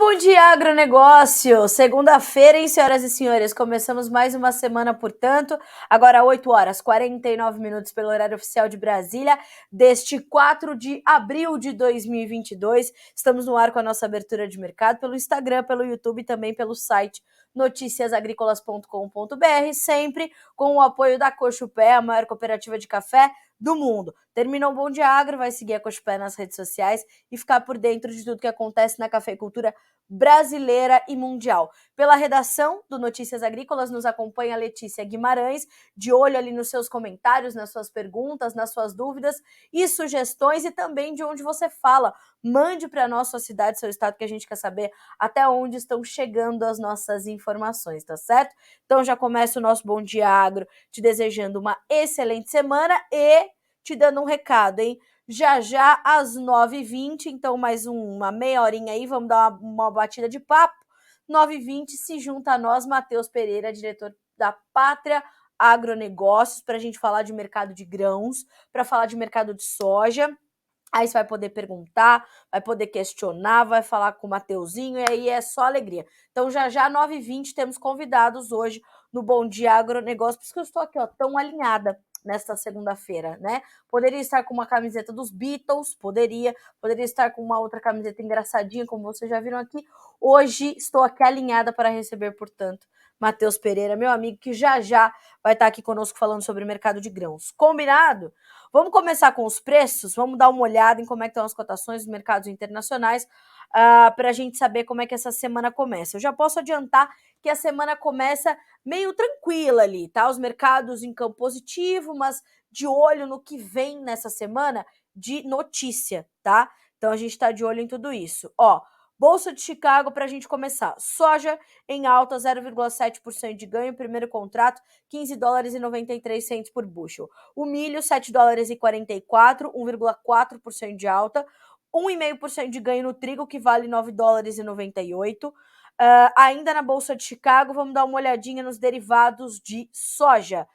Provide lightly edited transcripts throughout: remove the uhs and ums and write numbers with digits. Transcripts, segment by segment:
Bom dia, agronegócio! Segunda-feira, hein, senhoras e senhores? Começamos mais uma semana, portanto, agora 8 horas 49 minutos pelo horário oficial de Brasília, deste 4 de abril de 2022. Estamos no ar com a nossa abertura de mercado pelo Instagram, pelo YouTube e também pelo site noticiasagricolas.com.br, sempre com o apoio da Cochupé, a maior cooperativa de café do mundo. Terminou o Bom Dia Agro, vai seguir a Cochupé nas redes sociais e ficar por dentro de tudo que acontece na cafeicultura brasileira e mundial. Pela redação do Notícias Agrícolas nos acompanha Letícia Guimarães, de olho ali nos seus comentários, nas suas perguntas, nas suas dúvidas e sugestões e também de onde você fala. Mande para nós sua cidade, seu estado, que a gente quer saber até onde estão chegando as nossas informações, tá certo? Então já começa o nosso Bom Dia Agro te desejando uma excelente semana e te dando um recado, hein? Já às 9h20, então mais uma meia horinha aí, vamos dar uma batida de papo. 9h20 se junta a nós, Matheus Pereira, diretor da Pátria Agronegócios, para a gente falar de mercado de grãos, para falar de mercado de soja. Aí você vai poder perguntar, vai poder questionar, vai falar com o Mateuzinho e aí é só alegria. Então já 9h20 temos convidados hoje no Bom Dia Agronegócio, por isso que eu estou aqui ó, tão alinhada nesta segunda-feira, né? Poderia estar com uma camiseta dos Beatles, poderia estar com uma outra camiseta engraçadinha, como vocês já viram aqui. Hoje estou aqui alinhada para receber, portanto, Matheus Pereira, meu amigo, que já vai estar aqui conosco falando sobre o mercado de grãos. Combinado? Vamos começar com os preços, vamos dar uma olhada em como é que estão as cotações dos mercados internacionais para a gente saber como é que essa semana começa. Eu já posso adiantar que a semana começa meio tranquila ali, tá? Os mercados em campo positivo, mas de olho no que vem nessa semana de notícia, tá? Então a gente tá de olho em tudo isso. Ó, Bolsa de Chicago para a gente começar. Soja em alta, 0,7% de ganho, primeiro contrato, 15 dólares e 93 centos por bushel. O milho, 7 dólares e 44, 1,4% de alta. 1,5% de ganho no trigo, que vale 9 dólares e 98. Ainda na Bolsa de Chicago, vamos dar uma olhadinha nos derivados de soja.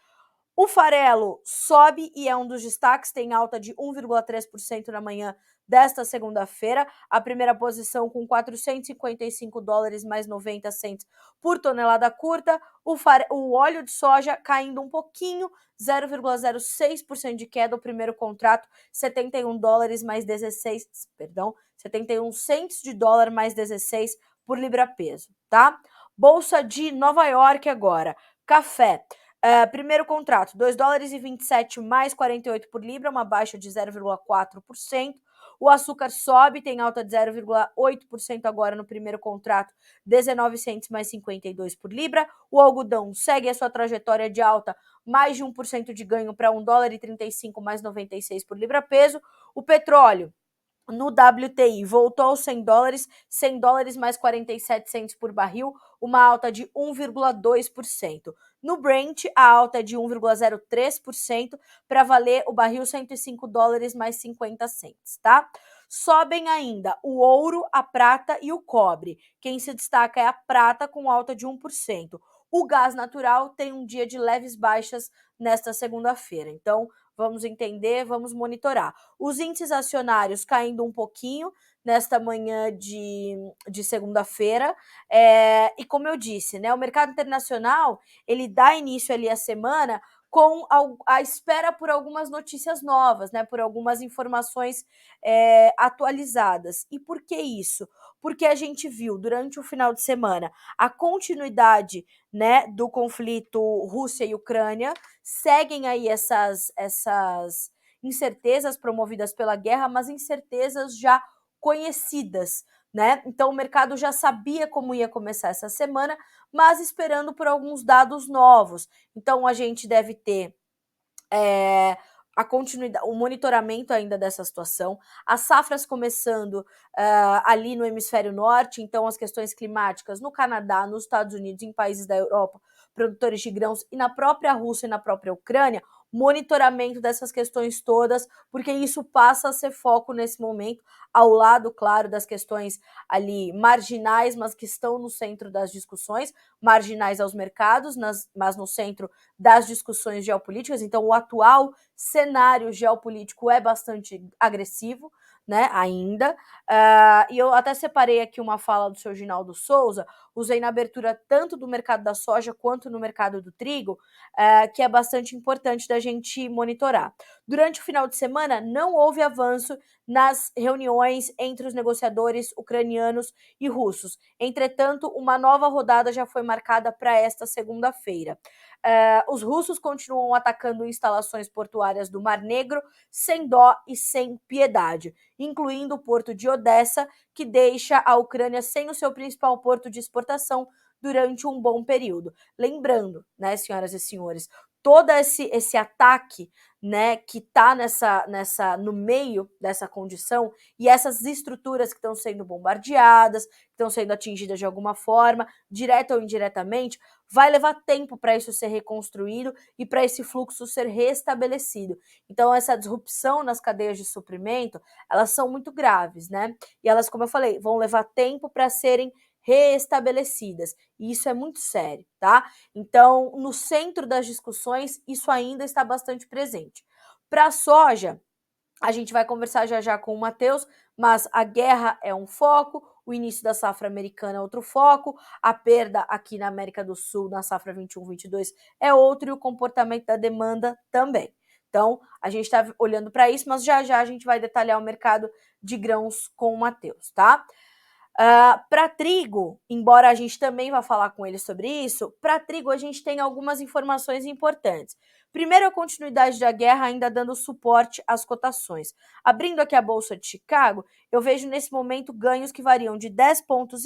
O farelo sobe e é um dos destaques, tem alta de 1,3% na manhã desta segunda-feira. A primeira posição com 455 dólares mais 90 centos por tonelada curta. O óleo de soja caindo um pouquinho, 0,06% de queda. O primeiro contrato, 71 dólares mais 16, 71 centos de dólar mais 16 por libra-peso, tá? Bolsa de Nova York agora. Café. Primeiro contrato, 2 dólares e 27 mais 48 por libra, uma baixa de 0,4%. O açúcar sobe, tem alta de 0,8% agora no primeiro contrato, 19 centos mais 52 por libra. O algodão segue a sua trajetória de alta, mais de 1% de ganho para 1 dólar e 35 mais 96 por libra peso. O petróleo no WTI voltou aos 100 dólares mais 47 centos por barril, uma alta de 1,2%. No Brent, a alta é de 1,03% para valer o barril 105 dólares mais 50 centos, tá? Sobem ainda o ouro, a prata e o cobre. Quem se destaca é a prata com alta de 1%. O gás natural tem um dia de leves baixas nesta segunda-feira. Então, vamos entender, vamos monitorar. Os índices acionários caindo um pouquinho nesta manhã de segunda-feira. E como eu disse, né, o mercado internacional ele dá início ali à semana com a espera por algumas notícias novas, né, por algumas informações atualizadas. E por que isso? Porque a gente viu durante o final de semana a continuidade, né, do conflito Rússia e Ucrânia, seguem aí essas incertezas promovidas pela guerra, mas incertezas já conhecidas, né? Então o mercado já sabia como ia começar essa semana, mas esperando por alguns dados novos. Então a gente deve ter a continuidade, o monitoramento ainda dessa situação, as safras começando ali no hemisfério norte, então as questões climáticas no Canadá, nos Estados Unidos, em países da Europa, produtores de grãos e na própria Rússia e na própria Ucrânia, monitoramento dessas questões todas, porque isso passa a ser foco nesse momento, ao lado, claro, das questões ali marginais, mas que estão no centro das discussões, marginais aos mercados, mas no centro das discussões geopolíticas. Então, o atual cenário geopolítico é bastante agressivo, né, ainda. E eu até separei aqui uma fala do seu Ginaldo Souza, usei na abertura tanto do mercado da soja quanto no mercado do trigo, que é bastante importante da gente monitorar. Durante o final de semana, não houve avanço nas reuniões entre os negociadores ucranianos e russos. Entretanto, uma nova rodada já foi marcada para esta segunda-feira. Os russos continuam atacando instalações portuárias do Mar Negro sem dó e sem piedade, incluindo o porto de Odessa, que deixa a Ucrânia sem o seu principal porto de exportação durante um bom período. Lembrando, né, senhoras e senhores, todo esse ataque, né, que está no meio dessa condição, e essas estruturas que estão sendo bombardeadas, que estão sendo atingidas de alguma forma, direta ou indiretamente, vai levar tempo para isso ser reconstruído e para esse fluxo ser restabelecido. Então, essa disrupção nas cadeias de suprimento, elas são muito graves, né? E elas, como eu falei, vão levar tempo para serem restabelecidas. E isso é muito sério, tá? Então, no centro das discussões, isso ainda está bastante presente. Para a soja, a gente vai conversar já já com o Matheus, mas a guerra é um foco, o início da safra americana é outro foco, a perda aqui na América do Sul na safra 21-22 é outro e o comportamento da demanda também. Então, a gente está olhando para isso, mas já já a gente vai detalhar o mercado de grãos com o Matheus, tá? Para trigo, embora a gente também vá falar com ele sobre isso, para trigo a gente tem algumas informações importantes. Primeiro, a continuidade da guerra ainda dando suporte às cotações. Abrindo aqui a Bolsa de Chicago, eu vejo nesse momento ganhos que variam de 10,5 pontos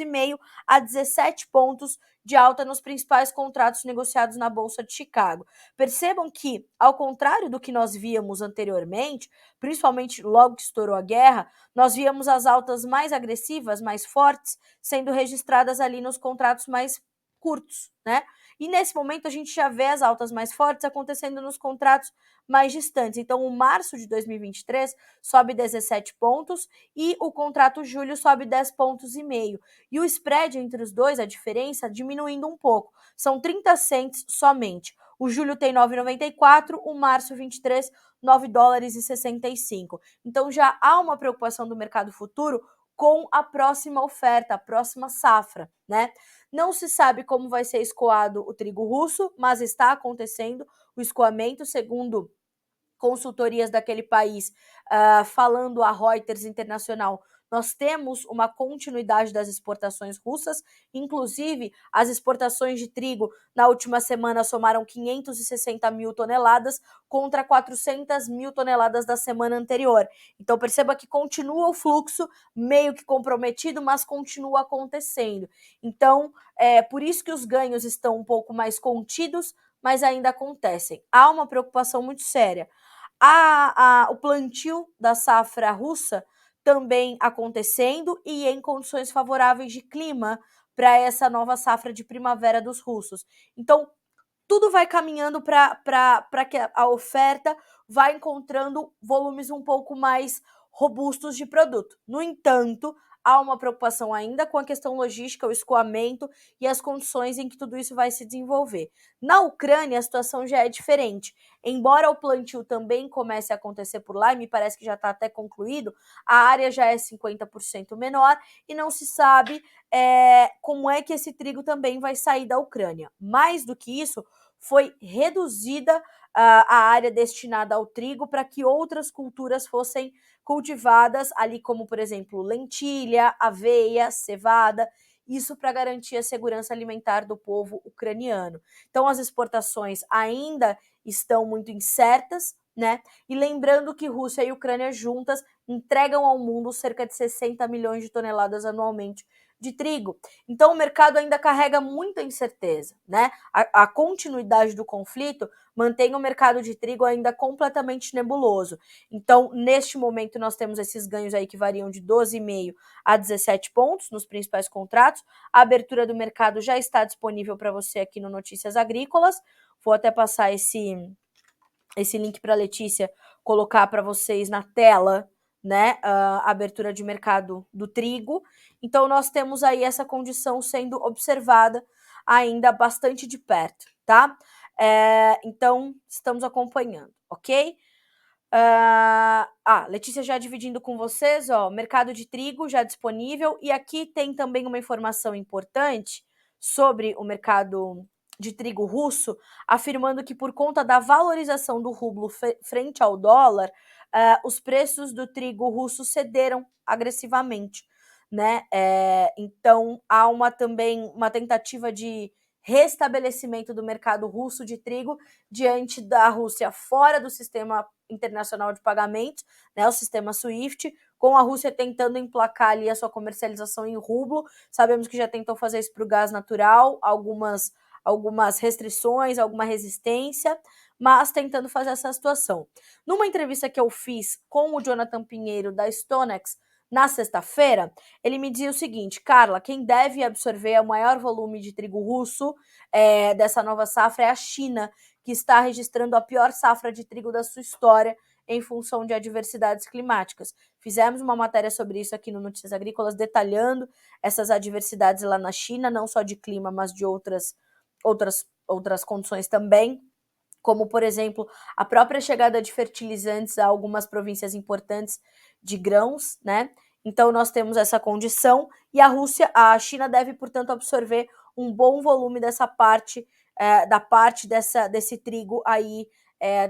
a 17 pontos de alta nos principais contratos negociados na Bolsa de Chicago. Percebam que, ao contrário do que nós víamos anteriormente, principalmente logo que estourou a guerra, nós víamos as altas mais agressivas, mais fortes, sendo registradas ali nos contratos mais curtos, né? E nesse momento a gente já vê as altas mais fortes acontecendo nos contratos mais distantes. Então, o março de 2023 sobe 17 pontos e o contrato julho sobe 10,5 pontos. E o spread entre os dois, a diferença, diminuindo um pouco. São 30 cents somente. O julho tem 9,94, o março 23, 9 dólares e 65. Então já há uma preocupação do mercado futuro com a próxima oferta, a próxima safra, né? Não se sabe como vai ser escoado o trigo russo, mas está acontecendo o escoamento, segundo consultorias daquele país, falando a Reuters Internacional, nós temos uma continuidade das exportações russas, inclusive as exportações de trigo na última semana somaram 560 mil toneladas contra 400 mil toneladas da semana anterior. Então perceba que continua o fluxo meio que comprometido, mas continua acontecendo. Então, por isso que os ganhos estão um pouco mais contidos, mas ainda acontecem. Há uma preocupação muito séria. O plantio da safra russa também acontecendo e em condições favoráveis de clima para essa nova safra de primavera dos russos. Então, tudo vai caminhando para que a oferta vá encontrando volumes um pouco mais robustos de produto. No entanto, há uma preocupação ainda com a questão logística, o escoamento e as condições em que tudo isso vai se desenvolver. Na Ucrânia, a situação já é diferente. Embora o plantio também comece a acontecer por lá, e me parece que já está até concluído, a área já é 50% menor e não se sabe como é que esse trigo também vai sair da Ucrânia. Mais do que isso, foi reduzida a área destinada ao trigo para que outras culturas fossem cultivadas ali, como, por exemplo, lentilha, aveia, cevada, isso para garantir a segurança alimentar do povo ucraniano. Então, as exportações ainda estão muito incertas, né? E lembrando que Rússia e Ucrânia juntas entregam ao mundo cerca de 60 milhões de toneladas anualmente de trigo. Então, o mercado ainda carrega muita incerteza, né? A continuidade do conflito mantém o mercado de trigo ainda completamente nebuloso. Então, neste momento, nós temos esses ganhos aí que variam de 12,5 a 17 pontos nos principais contratos. A abertura do mercado já está disponível para você aqui no Notícias Agrícolas. Vou até passar esse link para a Letícia colocar para vocês na tela, né, a abertura de mercado do trigo. Então, nós temos aí essa condição sendo observada ainda bastante de perto, tá? Então, estamos acompanhando, ok? Letícia já dividindo com vocês, ó, mercado de trigo já disponível, e aqui tem também uma informação importante sobre o mercado de trigo russo, afirmando que por conta da valorização do rublo frente ao dólar, os preços do trigo russo cederam agressivamente, né? Então há também uma tentativa de restabelecimento do mercado russo de trigo diante da Rússia fora do sistema internacional de pagamentos, né, o sistema SWIFT, com a Rússia tentando emplacar ali a sua comercialização em rublo. Sabemos que já tentou fazer isso para o gás natural, algumas restrições, alguma resistência, mas tentando fazer essa situação. Numa entrevista que eu fiz com o Jonathan Pinheiro da Stonex na sexta-feira, ele me dizia o seguinte: Carla, quem deve absorver o maior volume de trigo russo dessa nova safra é a China, que está registrando a pior safra de trigo da sua história em função de adversidades climáticas. Fizemos uma matéria sobre isso aqui no Notícias Agrícolas, detalhando essas adversidades lá na China, não só de clima, mas de outras condições também, como, por exemplo, a própria chegada de fertilizantes a algumas províncias importantes de grãos, né? Então, nós temos essa condição e a China deve, portanto, absorver um bom volume dessa parte, desse trigo aí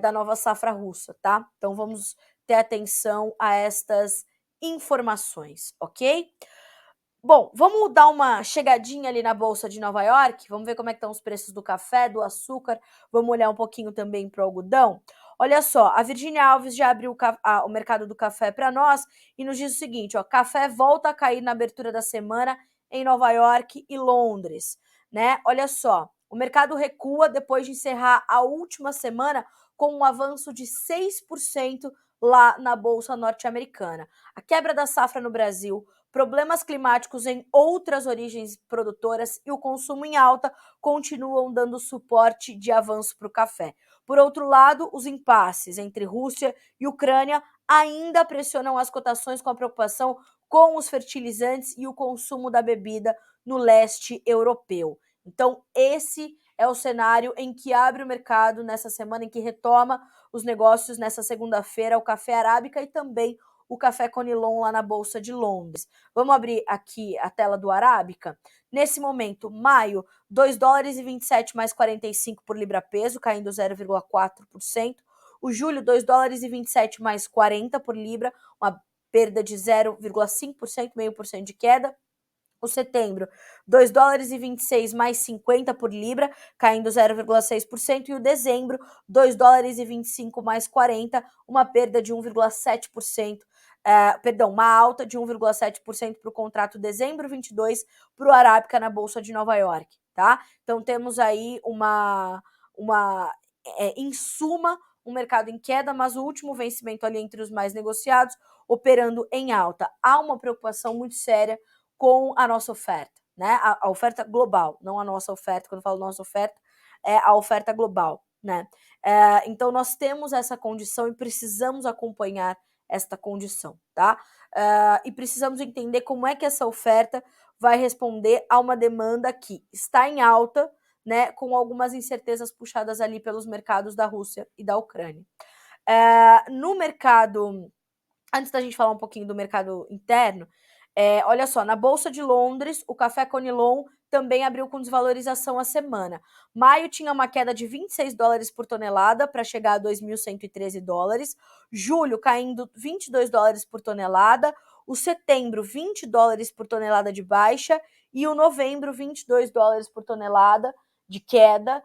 da nova safra russa, tá? Então, vamos ter atenção a estas informações, ok? Bom, vamos dar uma chegadinha ali na Bolsa de Nova York, vamos ver como é que estão os preços do café, do açúcar, vamos olhar um pouquinho também para o algodão. Olha só, a Virginia Alves já abriu o mercado do café para nós e nos diz o seguinte, ó, café volta a cair na abertura da semana em Nova York e Londres, né? Olha só, o mercado recua depois de encerrar a última semana com um avanço de 6% lá na Bolsa norte-americana. A quebra da safra no Brasil, problemas climáticos em outras origens produtoras e o consumo em alta continuam dando suporte de avanço para o café. Por outro lado, os impasses entre Rússia e Ucrânia ainda pressionam as cotações com a preocupação com os fertilizantes e o consumo da bebida no leste europeu. Então, esse é o cenário em que abre o mercado nessa semana, em que retoma os negócios nessa segunda-feira, o café arábica e também o café Conilon lá na Bolsa de Londres. Vamos abrir aqui a tela do Arábica. Nesse momento, maio, 2 dólares e 27 mais 45 por libra peso, caindo 0,4%. O julho, 2 dólares e 27 mais 40 por libra, uma perda de 0,5%, meio por cento de queda. O setembro, 2 dólares e 26 mais 50 por libra, caindo 0,6%. E o dezembro, 2 dólares e 25 mais 40, uma perda de 1,7%. Uma alta de 1,7% para o contrato dezembro 22 para o Arábica na Bolsa de Nova York, tá? Então temos aí em suma, um mercado em queda, mas o último vencimento ali entre os mais negociados, operando em alta. Há uma preocupação muito séria com a nossa oferta, né? A oferta global, não a nossa oferta. Quando eu falo nossa oferta, é a oferta global, né? Então nós temos essa condição e precisamos acompanhar esta condição, tá? E precisamos entender como é que essa oferta vai responder a uma demanda que está em alta, né? Com algumas incertezas puxadas ali pelos mercados da Rússia e da Ucrânia. No mercado, antes da gente falar um pouquinho do mercado interno, olha só, na Bolsa de Londres, o café Conilon também abriu com desvalorização a semana. Maio tinha uma queda de 26 dólares por tonelada para chegar a 2.113 dólares. Julho caindo 22 dólares por tonelada. O setembro, 20 dólares por tonelada de baixa. E o novembro, 22 dólares por tonelada de queda.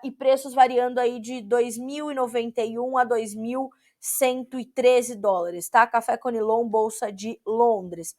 E preços variando aí de 2.091 a 2.113 dólares, tá? Café Conilon, Bolsa de Londres.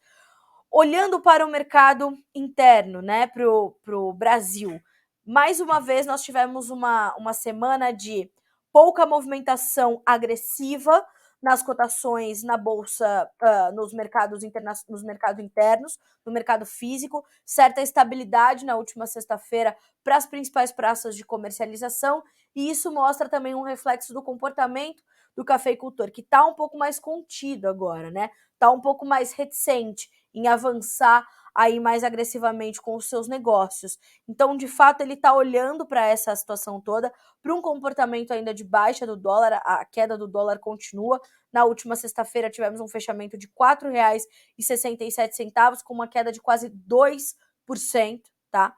Olhando para o mercado interno, né, para o Brasil, mais uma vez nós tivemos uma semana de pouca movimentação agressiva nas cotações na Bolsa, nos mercados internos, no mercado físico, certa estabilidade na última sexta-feira para as principais praças de comercialização, e isso mostra também um reflexo do comportamento do cafeicultor, que está um pouco mais contido agora, né? Está um pouco mais reticente em avançar aí mais agressivamente com os seus negócios. Então, de fato, ele está olhando para essa situação toda, para um comportamento ainda de baixa do dólar, a queda do dólar continua. Na última sexta-feira tivemos um fechamento de R$ 4,67, com uma queda de quase 2%, tá?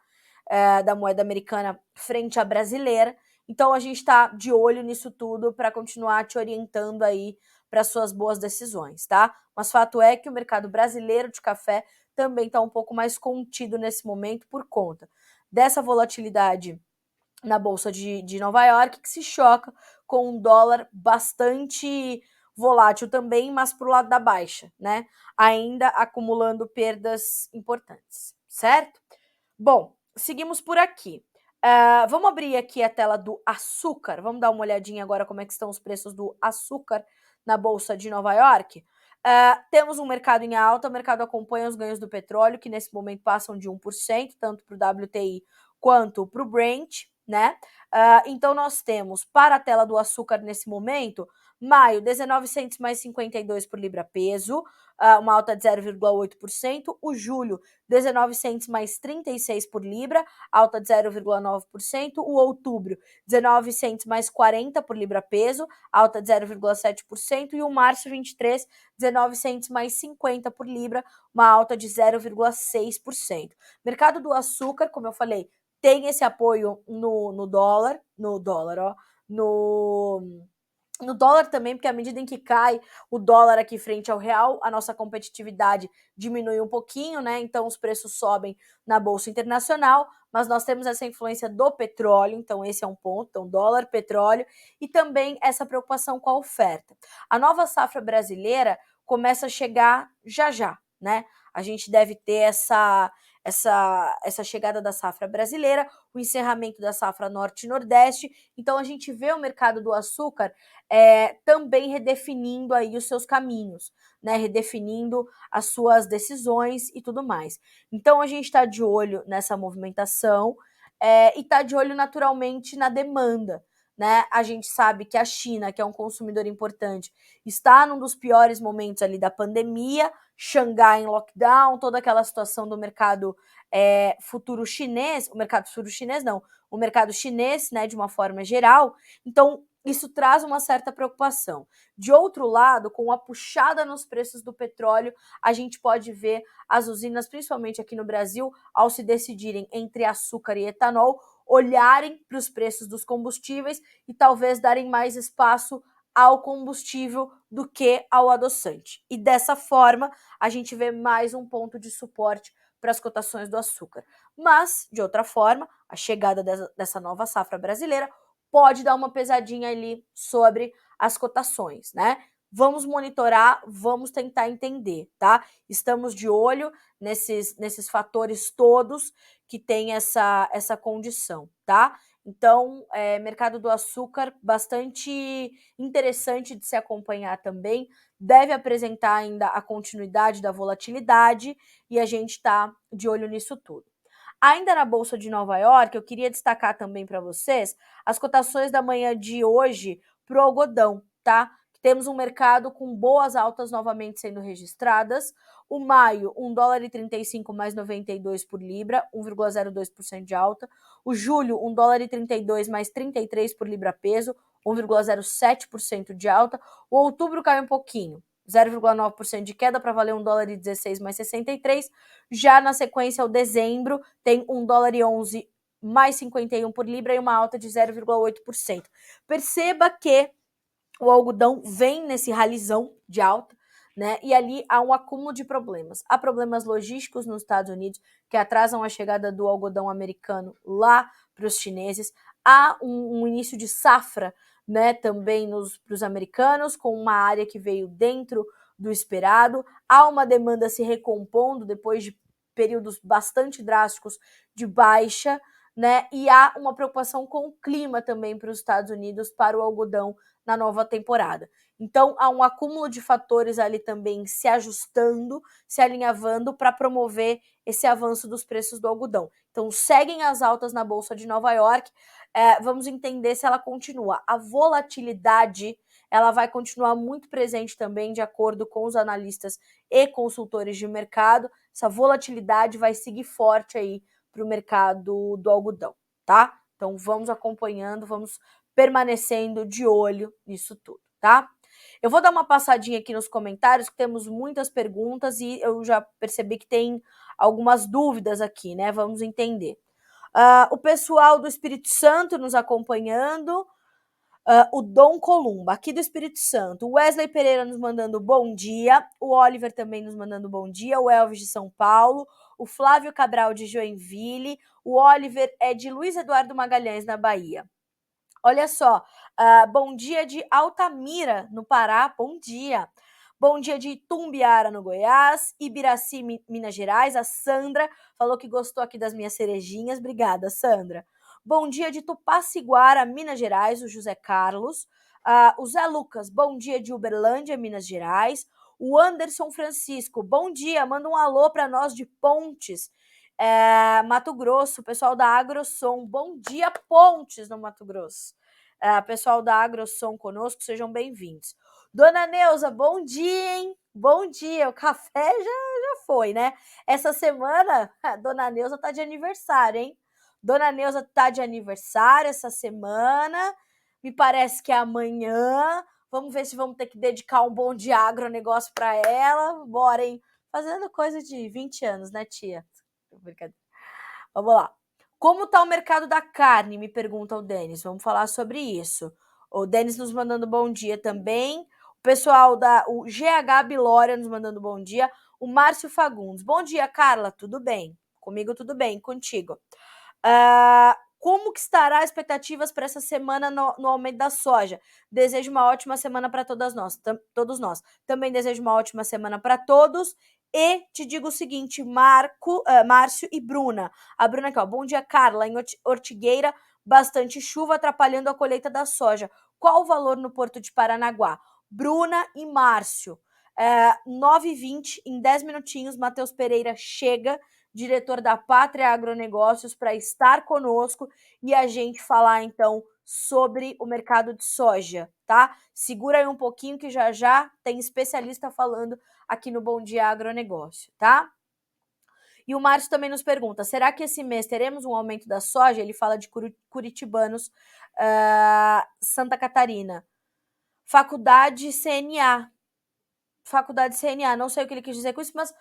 Da moeda americana frente à brasileira. Então a gente está de olho nisso tudo para continuar te orientando aí para suas boas decisões, tá? Mas fato é que o mercado brasileiro de café também está um pouco mais contido nesse momento por conta dessa volatilidade na Bolsa de Nova York, que se choca com um dólar bastante volátil também, mas para o lado da baixa, né? Ainda acumulando perdas importantes, certo? Bom, seguimos por aqui. Vamos abrir aqui a tela do açúcar. Vamos dar uma olhadinha agora como é que estão os preços do açúcar na Bolsa de Nova York. Temos um mercado em alta, o mercado acompanha os ganhos do petróleo, que nesse momento passam de 1%, tanto para o WTI quanto para o Brent, né? Então nós temos para a tela do açúcar nesse momento, maio, 19 centos mais 52 por libra peso, uma alta de 0,8%. O julho, 19 centos mais 36 por libra, alta de 0,9%. O outubro, 19 centos mais 40 por libra peso, alta de 0,7%. E o março 23, 19 centos mais 50 por libra, uma alta de 0,6%. Mercado do açúcar, como eu falei, tem esse apoio no dólar, no dólar também, porque à medida em que cai o dólar aqui frente ao real, a nossa competitividade diminui um pouquinho, né? Então os preços sobem na Bolsa Internacional, mas nós temos essa influência do petróleo, então esse é um ponto, então dólar, petróleo, e também essa preocupação com a oferta. A nova safra brasileira começa a chegar já, né? A gente deve ter essa chegada da safra brasileira, o encerramento da safra norte e nordeste, então a gente vê o mercado do açúcar também redefinindo aí os seus caminhos, né? Redefinindo as suas decisões e tudo mais. Então a gente está de olho nessa movimentação e está de olho naturalmente na demanda. Né? A gente sabe que a China, que é um consumidor importante, está num dos piores momentos ali da pandemia, Xangai em lockdown, toda aquela situação do mercado futuro chinês, o mercado futuro chinês não, o mercado chinês, né, de uma forma geral. Então, isso traz uma certa preocupação. De outro lado, com a puxada nos preços do petróleo, a gente pode ver as usinas, principalmente aqui no Brasil, ao se decidirem entre açúcar e etanol, olharem para os preços dos combustíveis e talvez darem mais espaço ao combustível do que ao adoçante. E dessa forma, a gente vê mais um ponto de suporte para as cotações do açúcar. Mas, de outra forma, a chegada dessa nova safra brasileira pode dar uma pesadinha ali sobre as cotações, né? Vamos monitorar, vamos tentar entender, tá? Estamos de olho nesses fatores todos que tem essa condição, tá? Então, mercado do açúcar bastante interessante de se acompanhar também, deve apresentar ainda a continuidade da volatilidade e a gente está de olho nisso tudo. Ainda na Bolsa de Nova York, eu queria destacar também para vocês as cotações da manhã de hoje para o algodão, tá? Temos um mercado com boas altas novamente sendo registradas. O maio, $1,35 mais 92 por libra, 1,02% de alta. O julho, $1,32 mais 33 por libra peso, 1,07% de alta. O outubro caiu um pouquinho, 0,9% de queda para valer $1,16 mais 63. Já na sequência, o dezembro tem $1,11 mais 51 por libra e uma alta de 0,8%. Perceba que o algodão vem nesse ralizão de alta, né? E ali há um acúmulo de problemas. Há problemas logísticos nos Estados Unidos que atrasam a chegada do algodão americano lá para os chineses. Há um início de safra, né, também para os americanos, com uma área que veio dentro do esperado. Há uma demanda se recompondo depois de períodos bastante drásticos de baixa, né? E há uma preocupação com o clima também para os Estados Unidos, para o algodão na nova temporada. Então, há um acúmulo de fatores ali também se ajustando, se alinhavando para promover esse avanço dos preços do algodão. Então, seguem as altas na Bolsa de Nova York. Vamos entender se ela continua. A volatilidade ela vai continuar muito presente também, de acordo com os analistas e consultores de mercado. Essa volatilidade vai seguir forte aí para o mercado do algodão, tá? Então vamos acompanhando, vamos permanecendo de olho nisso tudo, tá? Eu vou dar uma passadinha aqui nos comentários, que temos muitas perguntas e eu já percebi que tem algumas dúvidas aqui, né? Vamos entender. O pessoal do Espírito Santo nos acompanhando, o Dom Columba, aqui do Espírito Santo, o Wesley Pereira nos mandando bom dia, o Oliver também nos mandando bom dia, o Elvis de São Paulo, o Flávio Cabral de Joinville, o Oliver é de Luiz Eduardo Magalhães, na Bahia. Olha só, bom dia de Altamira, no Pará, bom dia. Bom dia de Itumbiara, no Goiás, Ibiraci, Minas Gerais. A Sandra falou que gostou aqui das minhas cerejinhas. Obrigada, Sandra. Bom dia de Tupaciguara, Minas Gerais, o José Carlos. O Zé Lucas, bom dia de Uberlândia, Minas Gerais. O Anderson Francisco, bom dia, manda um alô para nós de Pontes, Mato Grosso, pessoal da Agrosom. Bom dia, Pontes, no Mato Grosso. Pessoal da Agrosom conosco, sejam bem-vindos. Dona Neuza, bom dia, hein? Bom dia, o café já foi, né? Essa semana, a Dona Neuza tá de aniversário, hein? Dona Neuza tá de aniversário essa semana, me parece que é amanhã. Vamos ver se vamos ter que dedicar um bom de agronegócio para ela. Bora, hein? Fazendo coisa de 20 anos, né, tia? Brincadeira. Vamos lá. Como está o mercado da carne? Me pergunta o Denis. Vamos falar sobre isso. O Denis nos mandando bom dia também. O pessoal o GH Bilória nos mandando bom dia. O Márcio Fagundes. Bom dia, Carla. Tudo bem? Comigo tudo bem, contigo. Como que estará as expectativas para essa semana no aumento da soja? Desejo uma ótima semana para todos nós. Também desejo uma ótima semana para todos. E te digo o seguinte, Márcio e Bruna. A Bruna aqui, ó. Bom dia, Carla. Em Ortigueira, bastante chuva atrapalhando a colheita da soja. Qual o valor no Porto de Paranaguá? Bruna e Márcio. 9h20, em 10 minutinhos, Matheus Pereira chega, diretor da Pátria Agronegócios, para estar conosco e a gente falar, então, sobre o mercado de soja, tá? Segura aí um pouquinho que já tem especialista falando aqui no Bom Dia Agronegócio, tá? E o Márcio também nos pergunta, será que esse mês teremos um aumento da soja? Ele fala de curitibanos, Santa Catarina. Faculdade CNA, não sei o que ele quis dizer com isso, mas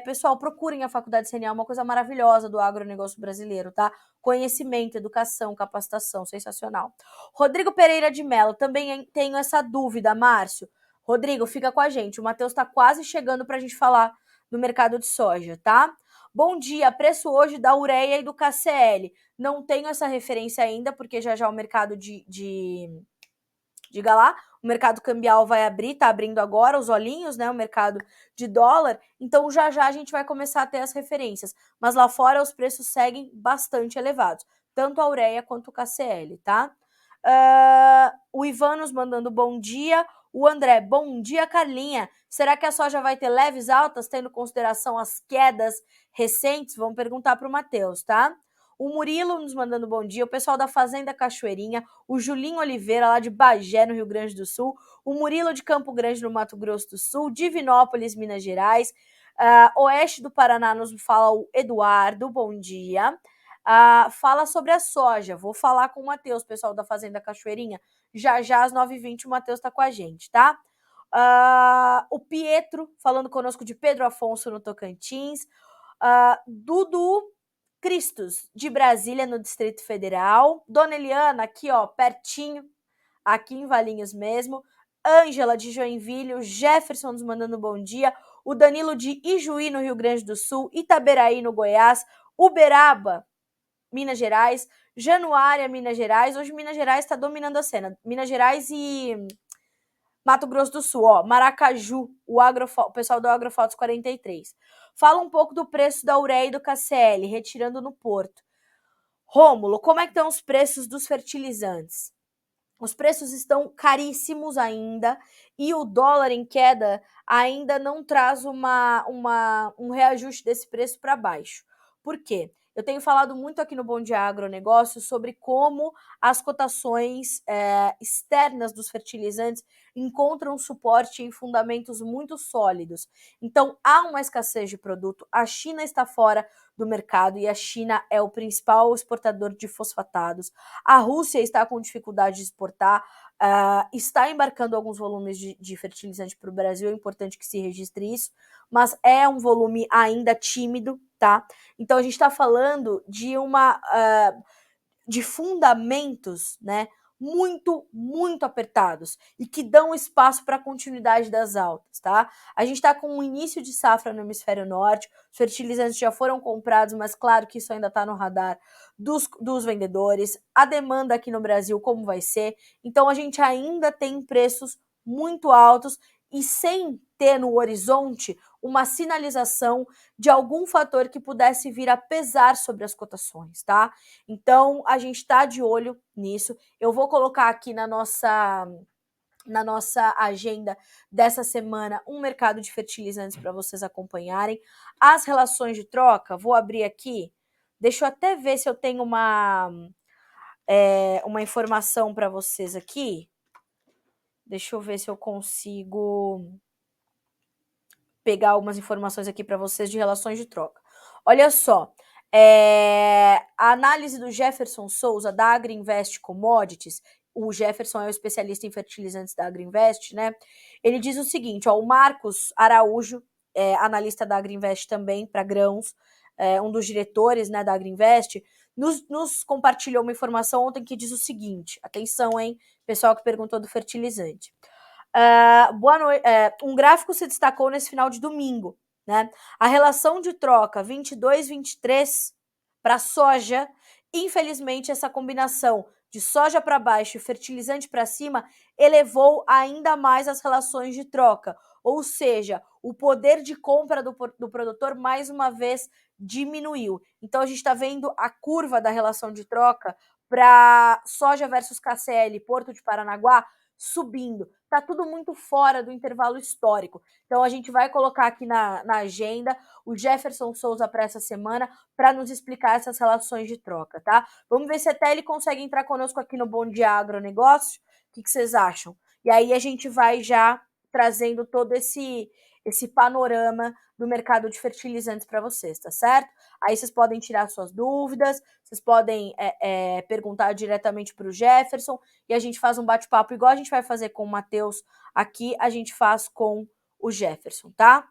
pessoal, procurem a Faculdade CNA, é uma coisa maravilhosa do agronegócio brasileiro, tá? Conhecimento, educação, capacitação, sensacional. Rodrigo Pereira de Mello, também tenho essa dúvida, Márcio. Rodrigo, fica com a gente, o Matheus está quase chegando para a gente falar do mercado de soja, tá? Bom dia, preço hoje da ureia e do KCL. Não tenho essa referência ainda, porque já o mercado diga lá, o mercado cambial vai abrir, tá abrindo agora os olhinhos, né, o mercado de dólar, então já a gente vai começar a ter as referências, mas lá fora os preços seguem bastante elevados, tanto a ureia quanto o KCL, tá? O Ivan nos mandando bom dia, o André, bom dia, Carlinha, será que a soja vai ter leves altas, tendo em consideração as quedas recentes? Vamos perguntar para o Matheus, tá? O Murilo nos mandando bom dia, o pessoal da Fazenda Cachoeirinha, o Julinho Oliveira, lá de Bagé, no Rio Grande do Sul, o Murilo de Campo Grande, no Mato Grosso do Sul, Divinópolis, Minas Gerais, oeste do Paraná nos fala o Eduardo, bom dia. Fala sobre a soja, vou falar com o Matheus, pessoal da Fazenda Cachoeirinha, já às 9h20 o Matheus está com a gente, tá? O Pietro, falando conosco de Pedro Afonso, no Tocantins, Dudu Cristos, de Brasília, no Distrito Federal. Dona Eliana, aqui, ó, pertinho, aqui em Valinhos mesmo. Ângela, de Joinville. O Jefferson nos mandando bom dia. O Danilo, de Ijuí, no Rio Grande do Sul. Itaberaí, no Goiás. Uberaba, Minas Gerais. Januária, Minas Gerais. Hoje Minas Gerais está dominando a cena. Minas Gerais e Mato Grosso do Sul, ó, Maracaju, o pessoal do Agrofotos 43. Fala um pouco do preço da ureia e do KCL, retirando no porto. Rômulo, como é que estão os preços dos fertilizantes? Os preços estão caríssimos ainda e o dólar em queda ainda não traz um reajuste desse preço para baixo. Por quê? Eu tenho falado muito aqui no Bom Dia Agronegócio sobre como as cotações externas dos fertilizantes encontram suporte em fundamentos muito sólidos. Então, há uma escassez de produto, a China está fora do mercado e a China é o principal exportador de fosfatados. A Rússia está com dificuldade de exportar, está embarcando alguns volumes de fertilizante para o Brasil, é importante que se registre isso, mas é um volume ainda tímido, tá? Então a gente está falando de fundamentos, né, muito apertados e que dão espaço para a continuidade das altas, tá? A gente está com um início de safra no hemisfério norte, os fertilizantes já foram comprados, mas claro que isso ainda está no radar dos vendedores, a demanda aqui no Brasil como vai ser, então a gente ainda tem preços muito altos e sem ter no horizonte uma sinalização de algum fator que pudesse vir a pesar sobre as cotações, tá? Então, a gente está de olho nisso. Eu vou colocar aqui na nossa agenda dessa semana um mercado de fertilizantes para vocês acompanharem. As relações de troca, vou abrir aqui. Deixa eu até ver se eu tenho uma informação para vocês aqui. Deixa eu ver se eu consigo pegar algumas informações aqui para vocês de relações de troca. Olha só, a análise do Jefferson Souza, da Agriinvest Commodities, o Jefferson é o especialista em fertilizantes da Agriinvest, né? Ele diz o seguinte, ó, o Marcos Araújo, analista da Agriinvest também, para grãos, um dos diretores, né, da Agriinvest, nos compartilhou uma informação ontem que diz o seguinte, atenção, hein, pessoal que perguntou do fertilizante. Boa noite. Um gráfico se destacou nesse final de domingo, né? A relação de troca 22-23 para soja, infelizmente, essa combinação de soja para baixo e fertilizante para cima elevou ainda mais as relações de troca, ou seja, o poder de compra do produtor mais uma vez diminuiu. Então a gente está vendo a curva da relação de troca para soja versus KCL, Porto de Paranaguá, subindo. Tá tudo muito fora do intervalo histórico. Então a gente vai colocar aqui na agenda o Jefferson Souza para essa semana para nos explicar essas relações de troca, tá? Vamos ver se até ele consegue entrar conosco aqui no Bom Dia Agronegócio. O que vocês acham? E aí a gente vai já trazendo todo esse panorama do mercado de fertilizantes para vocês, tá certo? Aí vocês podem tirar suas dúvidas, vocês podem perguntar diretamente para o Jefferson e a gente faz um bate-papo igual a gente vai fazer com o Matheus aqui, a gente faz com o Jefferson, tá?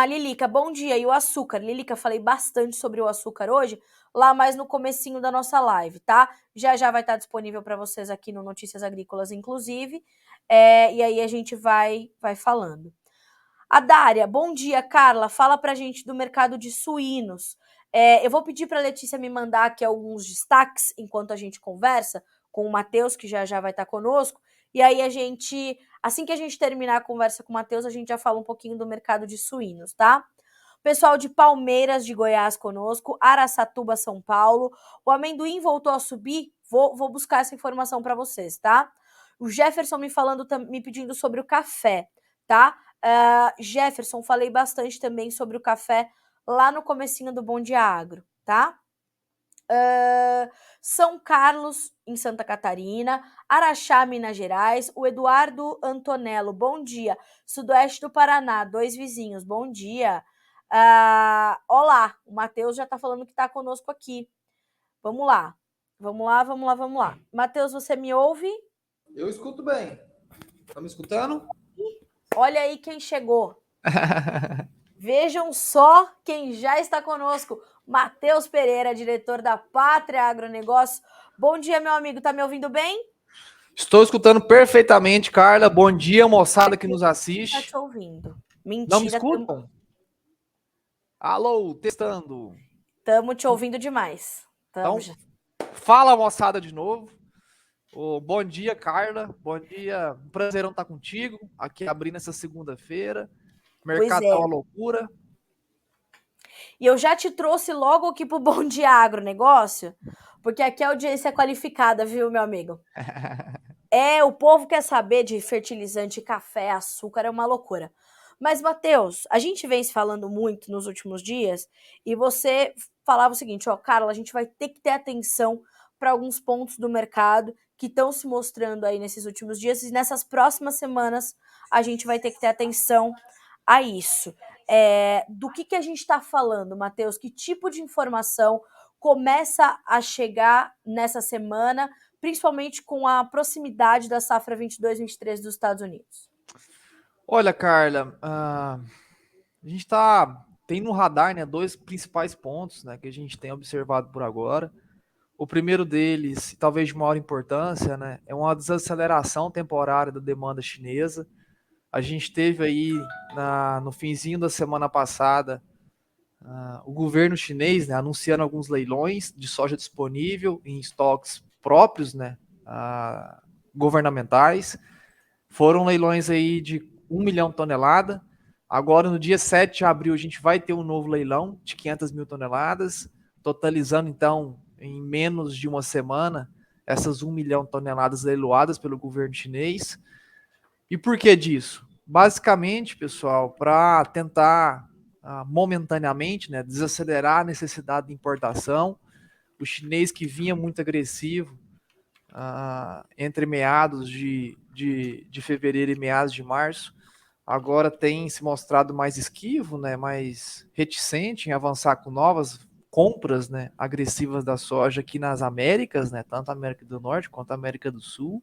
Lilica, bom dia. E o açúcar? Lilica, falei bastante sobre o açúcar hoje, lá mais no comecinho da nossa live, tá? Já vai estar disponível para vocês aqui no Notícias Agrícolas, inclusive, e aí a gente vai falando. A Dária, bom dia, Carla. Fala pra gente do mercado de suínos. Eu vou pedir para a Letícia me mandar aqui alguns destaques enquanto a gente conversa com o Matheus, que já vai estar conosco. E aí assim que a gente terminar a conversa com o Matheus, a gente já fala um pouquinho do mercado de suínos, tá? Pessoal de Palmeiras, de Goiás conosco, Araçatuba, São Paulo. O amendoim voltou a subir? Vou buscar essa informação para vocês, tá? O Jefferson me pedindo sobre o café, tá? Jefferson, falei bastante também sobre o café lá no comecinho do Bom Dia Agro, tá? São Carlos, em Santa Catarina, Araxá, Minas Gerais, o Eduardo Antonello, bom dia. Sudoeste do Paraná, 2 vizinhos, bom dia. Olá, o Matheus já está falando que está conosco aqui. Vamos lá. Matheus, você me ouve? Eu escuto bem. Tá me escutando? Olha aí quem chegou. Vejam só quem já está conosco. Matheus Pereira, diretor da Pátria Agronegócio. Bom dia, meu amigo. Tá me ouvindo bem? Estou escutando perfeitamente, Carla. Bom dia, moçada que nos assiste. Tá te ouvindo. Mentira. Não me escutam? Alô, testando. Estamos te ouvindo demais. Então, fala, moçada, de novo. Bom dia, Carla. Bom dia. Um prazerão estar contigo. Aqui abrindo essa segunda-feira. Mercado tá uma loucura. E eu já te trouxe logo aqui pro Bom Dia Agronegócio, porque aqui a audiência é qualificada, viu, meu amigo? O povo quer saber de fertilizante, café, açúcar, é uma loucura. Mas, Matheus, a gente vem se falando muito nos últimos dias e você falava o seguinte, ó, Carla, a gente vai ter que ter atenção para alguns pontos do mercado que estão se mostrando aí nesses últimos dias, e nessas próximas semanas a gente vai ter que ter atenção a isso. Do que a gente está falando, Matheus? Que tipo de informação começa a chegar nessa semana, principalmente com a proximidade da safra 22-23 dos Estados Unidos? Olha, Carla, a gente tem no radar, né, dois principais pontos, né, que a gente tem observado por agora. O primeiro deles, talvez de maior importância, né, é uma desaceleração temporária da demanda chinesa. A gente teve aí no finzinho da semana passada o governo chinês, né, anunciando alguns leilões de soja disponível em estoques próprios, né, governamentais. Foram leilões aí de 1 milhão de toneladas. Agora, no dia 7 de abril, a gente vai ter um novo leilão de 500 mil toneladas, totalizando, então, em menos de uma semana, essas 1 milhão de toneladas leiloadas pelo governo chinês. E por que disso? Basicamente, pessoal, para tentar momentaneamente, né, desacelerar a necessidade de importação. O chinês, que vinha muito agressivo entre meados de fevereiro e meados de março, agora tem se mostrado mais esquivo, né, mais reticente em avançar com novas compras, né, agressivas da soja aqui nas Américas, né, tanto a América do Norte quanto a América do Sul.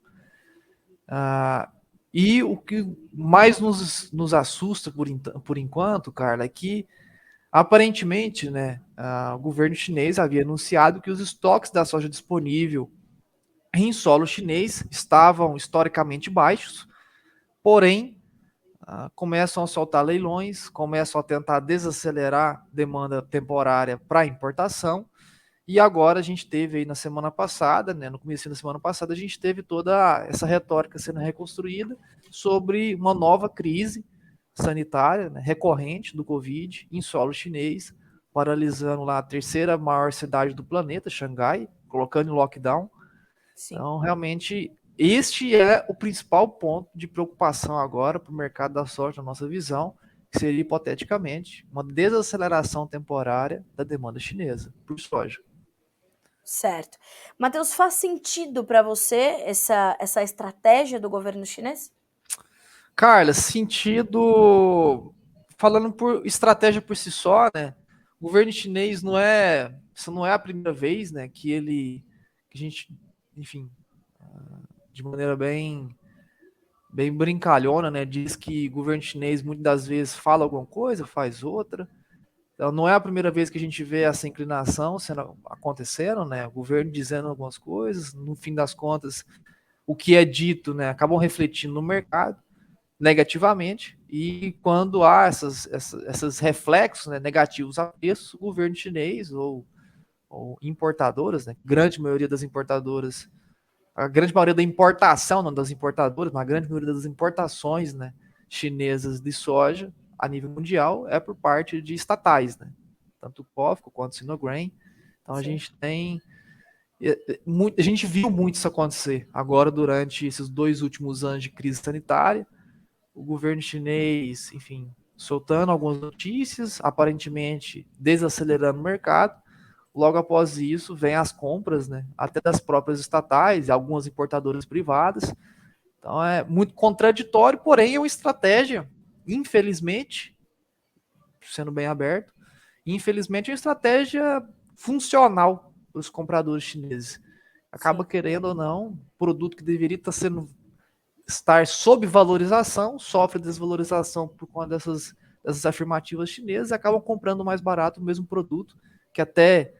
E o que mais nos assusta por enquanto, Carla, é que aparentemente, né, o governo chinês havia anunciado que os estoques da soja disponível em solo chinês estavam historicamente baixos, porém começam a soltar leilões, começam a tentar desacelerar demanda temporária para importação. E agora a gente teve aí na semana passada, né, no começo da semana passada, a gente teve toda essa retórica sendo reconstruída sobre uma nova crise sanitária, né, recorrente do Covid em solo chinês, paralisando lá a terceira maior cidade do planeta, Xangai, colocando em lockdown. Sim. Então, realmente, este é o principal ponto de preocupação agora para o mercado da soja, na nossa visão, que seria, hipoteticamente, uma desaceleração temporária da demanda chinesa por soja. Certo. Matheus, faz sentido para você essa estratégia do governo chinês? Carla, sentido, falando por estratégia por si só, né? O governo chinês isso não é a primeira vez, né, que a gente, enfim, de maneira bem brincalhona, né, diz que o governo chinês muitas das vezes fala alguma coisa, faz outra. Então, não é a primeira vez que a gente vê essa inclinação acontecendo, né? O governo dizendo algumas coisas, no fim das contas, o que é dito, né, acabam refletindo no mercado negativamente, e quando há esses reflexos, né, negativos a preços, o governo chinês ou importadoras, né, grande maioria das importadoras, a grande maioria da importação, não das importadoras, mas a grande maioria das importações, né, chinesas de soja a nível mundial é por parte de estatais, né, tanto o COFCO quanto o Sinograin. Então a gente viu muito isso acontecer agora durante esses 2 últimos anos de crise sanitária. O governo chinês, enfim, soltando algumas notícias, aparentemente desacelerando o mercado. Logo após isso, vem as compras, né, até das próprias estatais e algumas importadoras privadas. Então é muito contraditório, porém é uma estratégia, infelizmente, sendo bem aberto, infelizmente é uma estratégia funcional para os compradores chineses. Acaba, querendo ou não, produto que deveria estar sob valorização, sofre desvalorização por conta dessas afirmativas chinesas, e acabam comprando mais barato o mesmo produto, que até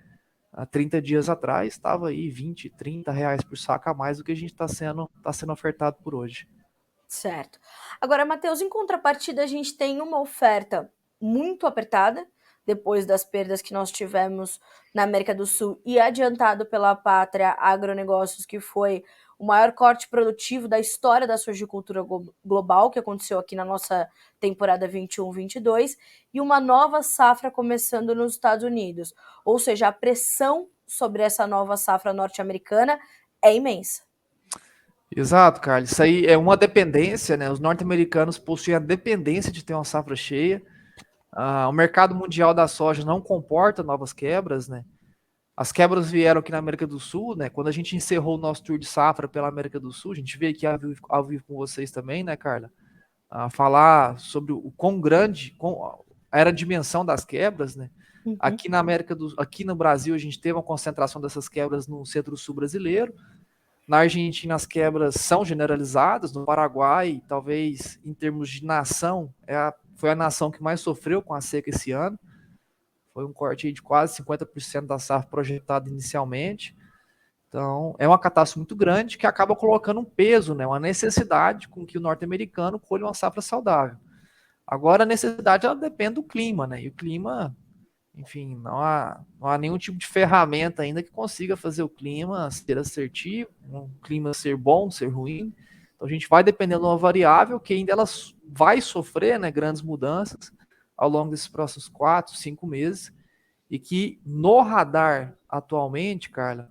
há 30 dias atrás estava aí 20, 30 reais por saco a mais do que a gente está sendo ofertado por hoje. Certo. Agora, Matheus, em contrapartida, a gente tem uma oferta muito apertada, depois das perdas que nós tivemos na América do Sul e adiantado pela Pátria Agronegócios, que foi o maior corte produtivo da história da sojicultura global, que aconteceu aqui na nossa temporada 21-22, e uma nova safra começando nos Estados Unidos. Ou seja, a pressão sobre essa nova safra norte-americana é imensa. Exato, Carlos. Isso aí é uma dependência, né? Os norte-americanos possuem a dependência de ter uma safra cheia. O mercado mundial da soja não comporta novas quebras, né? As quebras vieram aqui na América do Sul, né? Quando a gente encerrou o nosso tour de safra pela América do Sul, a gente veio aqui ao vivo com vocês também, né, Carla? Falar sobre o quão grande era a dimensão das quebras, né? Uhum. Aqui no Brasil, a gente teve uma concentração dessas quebras no centro-sul brasileiro. Na Argentina, as quebras são generalizadas. No Paraguai, talvez em termos de nação, foi a nação que mais sofreu com a seca esse ano. Foi um corte aí de quase 50% da safra projetada inicialmente. Então, é uma catástrofe muito grande que acaba colocando um peso, né, uma necessidade com que o norte-americano colha uma safra saudável. Agora, a necessidade ela depende do clima, né? E o clima, enfim, não há nenhum tipo de ferramenta ainda que consiga fazer o clima ser assertivo, um clima ser bom, ser ruim. Então, a gente vai dependendo de uma variável que ainda ela vai sofrer, né, grandes mudanças ao longo desses próximos 4, 5 meses. E que no radar atualmente, Carla,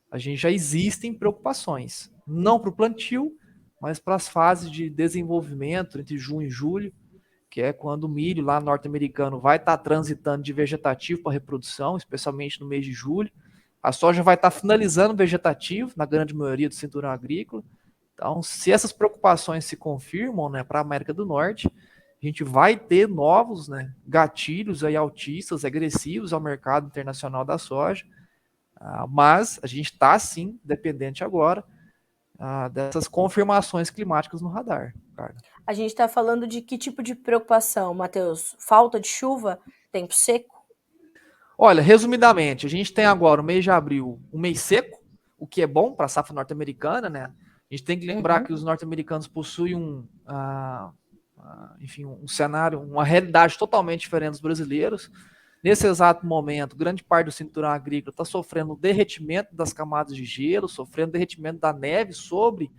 a gente já existem preocupações. Não para o plantio, mas para as fases de desenvolvimento entre junho e julho, que é quando o milho lá norte-americano vai estar transitando de vegetativo para reprodução, especialmente no mês de julho. A soja vai estar finalizando vegetativo, na grande maioria do cinturão agrícola. Então, se essas preocupações se confirmam, né, para a América do Norte, a gente vai ter novos, né, gatilhos aí altistas, agressivos ao mercado internacional da soja. Mas a gente está, sim, dependente agora dessas confirmações climáticas no radar, cara. A gente está falando de que tipo de preocupação, Matheus? Falta de chuva? Tempo seco? Olha, resumidamente, a gente tem agora o mês de abril, um mês seco, o que é bom para a safra norte-americana, né? A gente tem que lembrar Uhum. que os norte-americanos possuem enfim, um cenário, uma realidade totalmente diferente dos brasileiros. Nesse exato momento, grande parte do cinturão agrícola está sofrendo derretimento das camadas de gelo, sofrendo derretimento da neve sobre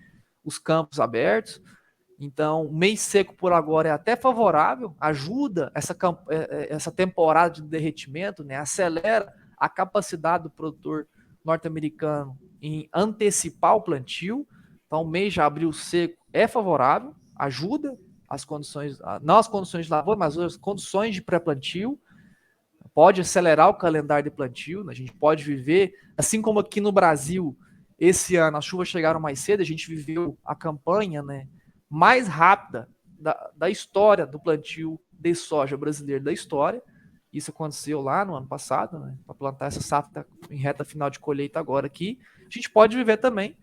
os campos abertos. Então, o mês seco por agora é até favorável, ajuda essa temporada de derretimento, né? Acelera a capacidade do produtor norte-americano em antecipar o plantio. Então, o mês de abril seco é favorável, ajuda as condições, não as condições de lavoura, mas as condições de pré-plantio. Pode acelerar o calendário de plantio, né? A gente pode viver, assim como aqui no Brasil, esse ano as chuvas chegaram mais cedo, a gente viveu a campanha, né, mais rápida da história do plantio de soja brasileiro da história. Isso aconteceu lá no ano passado, né, para plantar essa safra em reta final de colheita agora aqui. A gente pode viver também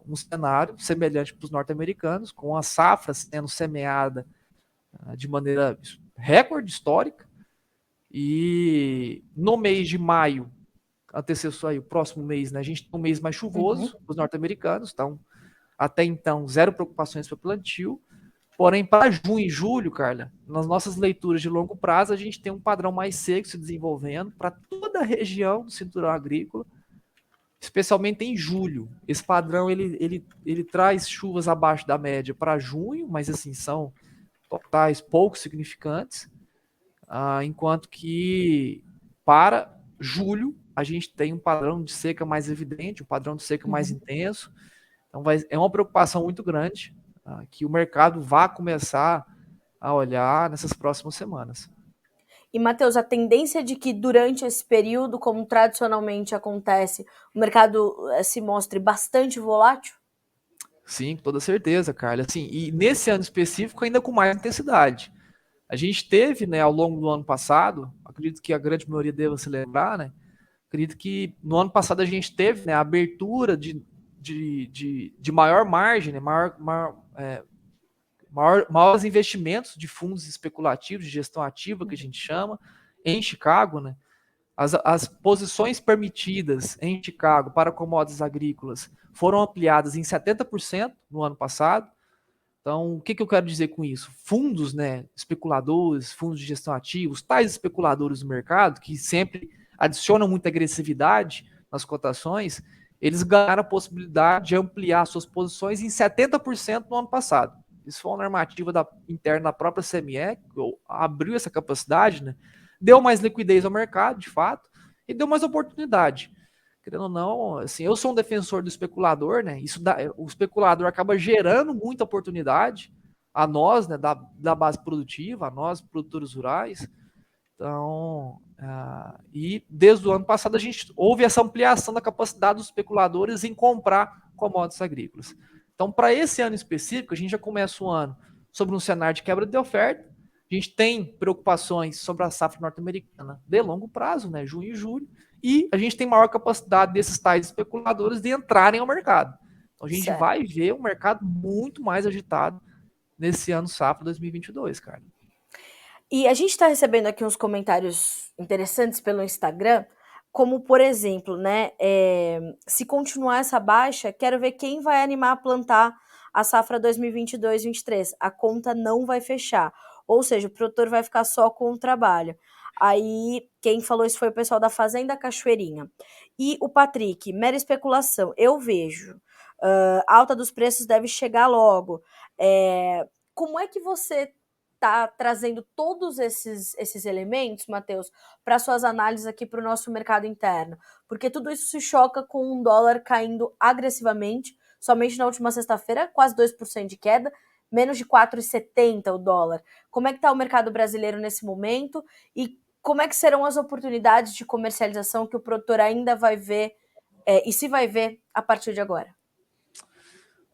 um cenário semelhante para os norte-americanos, com a safra sendo semeada de maneira recorde histórica, e no mês de maio, antecessor aí, o próximo mês, né, a gente tem um mês mais Uhum. chuvoso, os norte-americanos, então, até então, zero preocupações para plantio. Porém, para junho e julho, Carla, nas nossas leituras de longo prazo, a gente tem um padrão mais seco se desenvolvendo para toda a região do cinturão agrícola, especialmente em julho. Esse padrão ele traz chuvas abaixo da média para junho, mas assim são totais pouco significantes, enquanto que para julho a gente tem um padrão de seca mais evidente, um padrão de seca mais Uhum. intenso. Então é uma preocupação muito grande que o mercado vá começar a olhar nessas próximas semanas. E, Matheus, a tendência de que durante esse período, como tradicionalmente acontece, o mercado se mostre bastante volátil? Sim, com toda certeza, Carla. Assim, e nesse ano específico, ainda com mais intensidade. A gente teve, né, ao longo do ano passado, acredito que a grande maioria deva se lembrar, né? Acredito que no ano passado a gente teve, né, a abertura de maior margem, né, maiores investimentos de fundos especulativos, de gestão ativa, que a gente chama, em Chicago, né? As posições permitidas em Chicago para commodities agrícolas foram ampliadas em 70% no ano passado. Então, o que eu quero dizer com isso? Fundos, né, especuladores, fundos de gestão ativos, tais especuladores do mercado, que sempre adicionam muita agressividade nas cotações, eles ganharam a possibilidade de ampliar suas posições em 70% no ano passado. Isso foi uma normativa interna da própria CME, que abriu essa capacidade, né, deu mais liquidez ao mercado, de fato, e deu mais oportunidade. Querendo ou não, assim, eu sou um defensor do especulador, né? O especulador acaba gerando muita oportunidade a nós, né, da base produtiva, a nós, produtores rurais. Então, e desde o ano passado a gente houve essa ampliação da capacidade dos especuladores em comprar commodities agrícolas. Então, para esse ano específico, a gente já começa o ano sobre um cenário de quebra de oferta. A gente tem preocupações sobre a safra norte-americana de longo prazo, né, junho e julho, e a gente tem maior capacidade desses tais especuladores de entrarem ao mercado. Então, a gente Certo. vai ver um mercado muito mais agitado nesse ano safra 2022, cara. E a gente está recebendo aqui uns comentários interessantes pelo Instagram, como por exemplo, né, se continuar essa baixa, quero ver quem vai animar a plantar a safra 2022-23. A conta não vai fechar, ou seja, o produtor vai ficar só com o trabalho. Aí, quem falou isso foi o pessoal da Fazenda Cachoeirinha. E o Patrick, mera especulação, eu vejo. Alta dos preços deve chegar logo. Como é que você tá trazendo todos esses elementos, Matheus, para suas análises aqui para o nosso mercado interno? Porque tudo isso se choca com um dólar caindo agressivamente, somente na última sexta-feira, quase 2% de queda, menos de 4,70 o dólar. Como é que está o mercado brasileiro nesse momento e como é que serão as oportunidades de comercialização que o produtor ainda vai ver e se vai ver a partir de agora?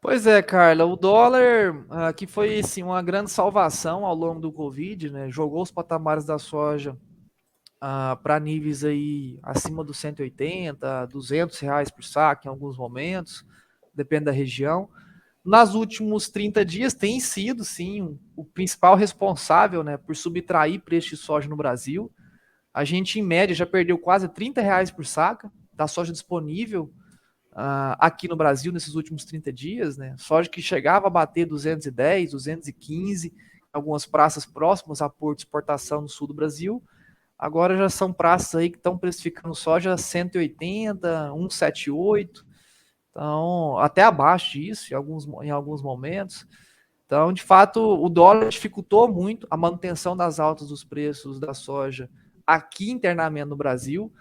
Pois é, Carla, o dólar que foi assim, uma grande salvação ao longo do Covid, né? Jogou os patamares da soja para níveis aí acima dos 180, R$ 200 por saco em alguns momentos, depende da região. Nos últimos 30 dias tem sido, sim, o principal responsável, né, por subtrair preço de soja no Brasil. A gente, em média, já perdeu quase R$ 30 por saca da soja disponível aqui no Brasil nesses últimos 30 dias, né? Soja que chegava a bater 210, 215, algumas praças próximas a porto de exportação no sul do Brasil. Agora já são praças aí que estão precificando soja 180, 178, então até abaixo disso em alguns momentos. Então, de fato, o dólar dificultou muito a manutenção das altas dos preços da soja aqui internamente no Brasil.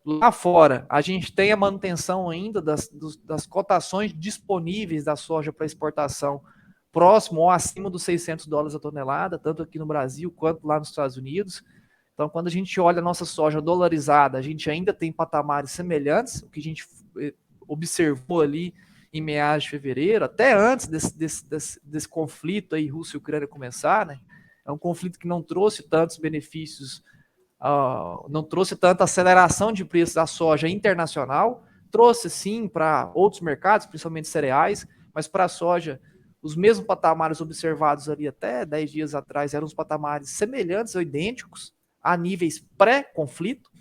Lá fora, a gente tem a manutenção ainda das cotações disponíveis da soja para exportação próximo ou acima dos US$ 600 a tonelada, tanto aqui no Brasil quanto lá nos Estados Unidos. Então, quando a gente olha a nossa soja dolarizada, a gente ainda tem patamares semelhantes, o que a gente observou ali em meados de fevereiro, até antes desse conflito aí Rússia e Ucrânia começar, né? É um conflito que não trouxe tantos benefícios, não trouxe tanta aceleração de preços da soja internacional, trouxe sim para outros mercados, principalmente cereais, mas para a soja, os mesmos patamares observados ali até 10 dias atrás eram os patamares semelhantes ou idênticos a níveis pré-conflito.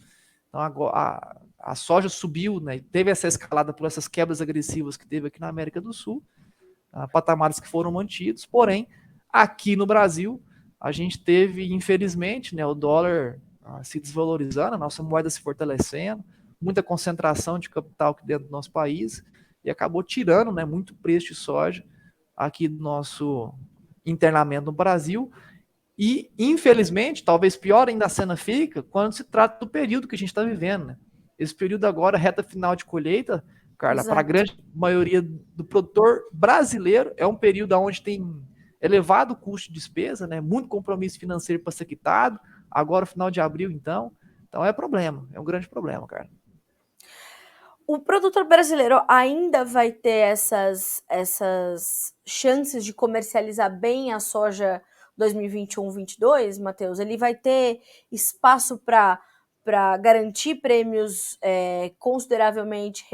Então, agora, a soja subiu, né? Teve essa escalada por essas quebras agressivas que teve aqui na América do Sul, patamares que foram mantidos, porém, aqui no Brasil, a gente teve, infelizmente, né, o dólar se desvalorizando, a nossa moeda se fortalecendo, muita concentração de capital aqui dentro do nosso país, e acabou tirando, né, muito preço de soja aqui do nosso internamento no Brasil, e, infelizmente, talvez pior ainda a cena fica quando se trata do período que a gente está vivendo, né? Esse período agora, reta final de colheita, Carla, para a grande maioria do produtor brasileiro, é um período onde tem elevado custo de despesa, né? Muito compromisso financeiro para ser quitado. Agora, final de abril, então. Então é problema, é um grande problema, cara. O produtor brasileiro ainda vai ter essas chances de comercializar bem a soja 2021-22, Matheus? Ele vai ter espaço para garantir prêmios consideravelmente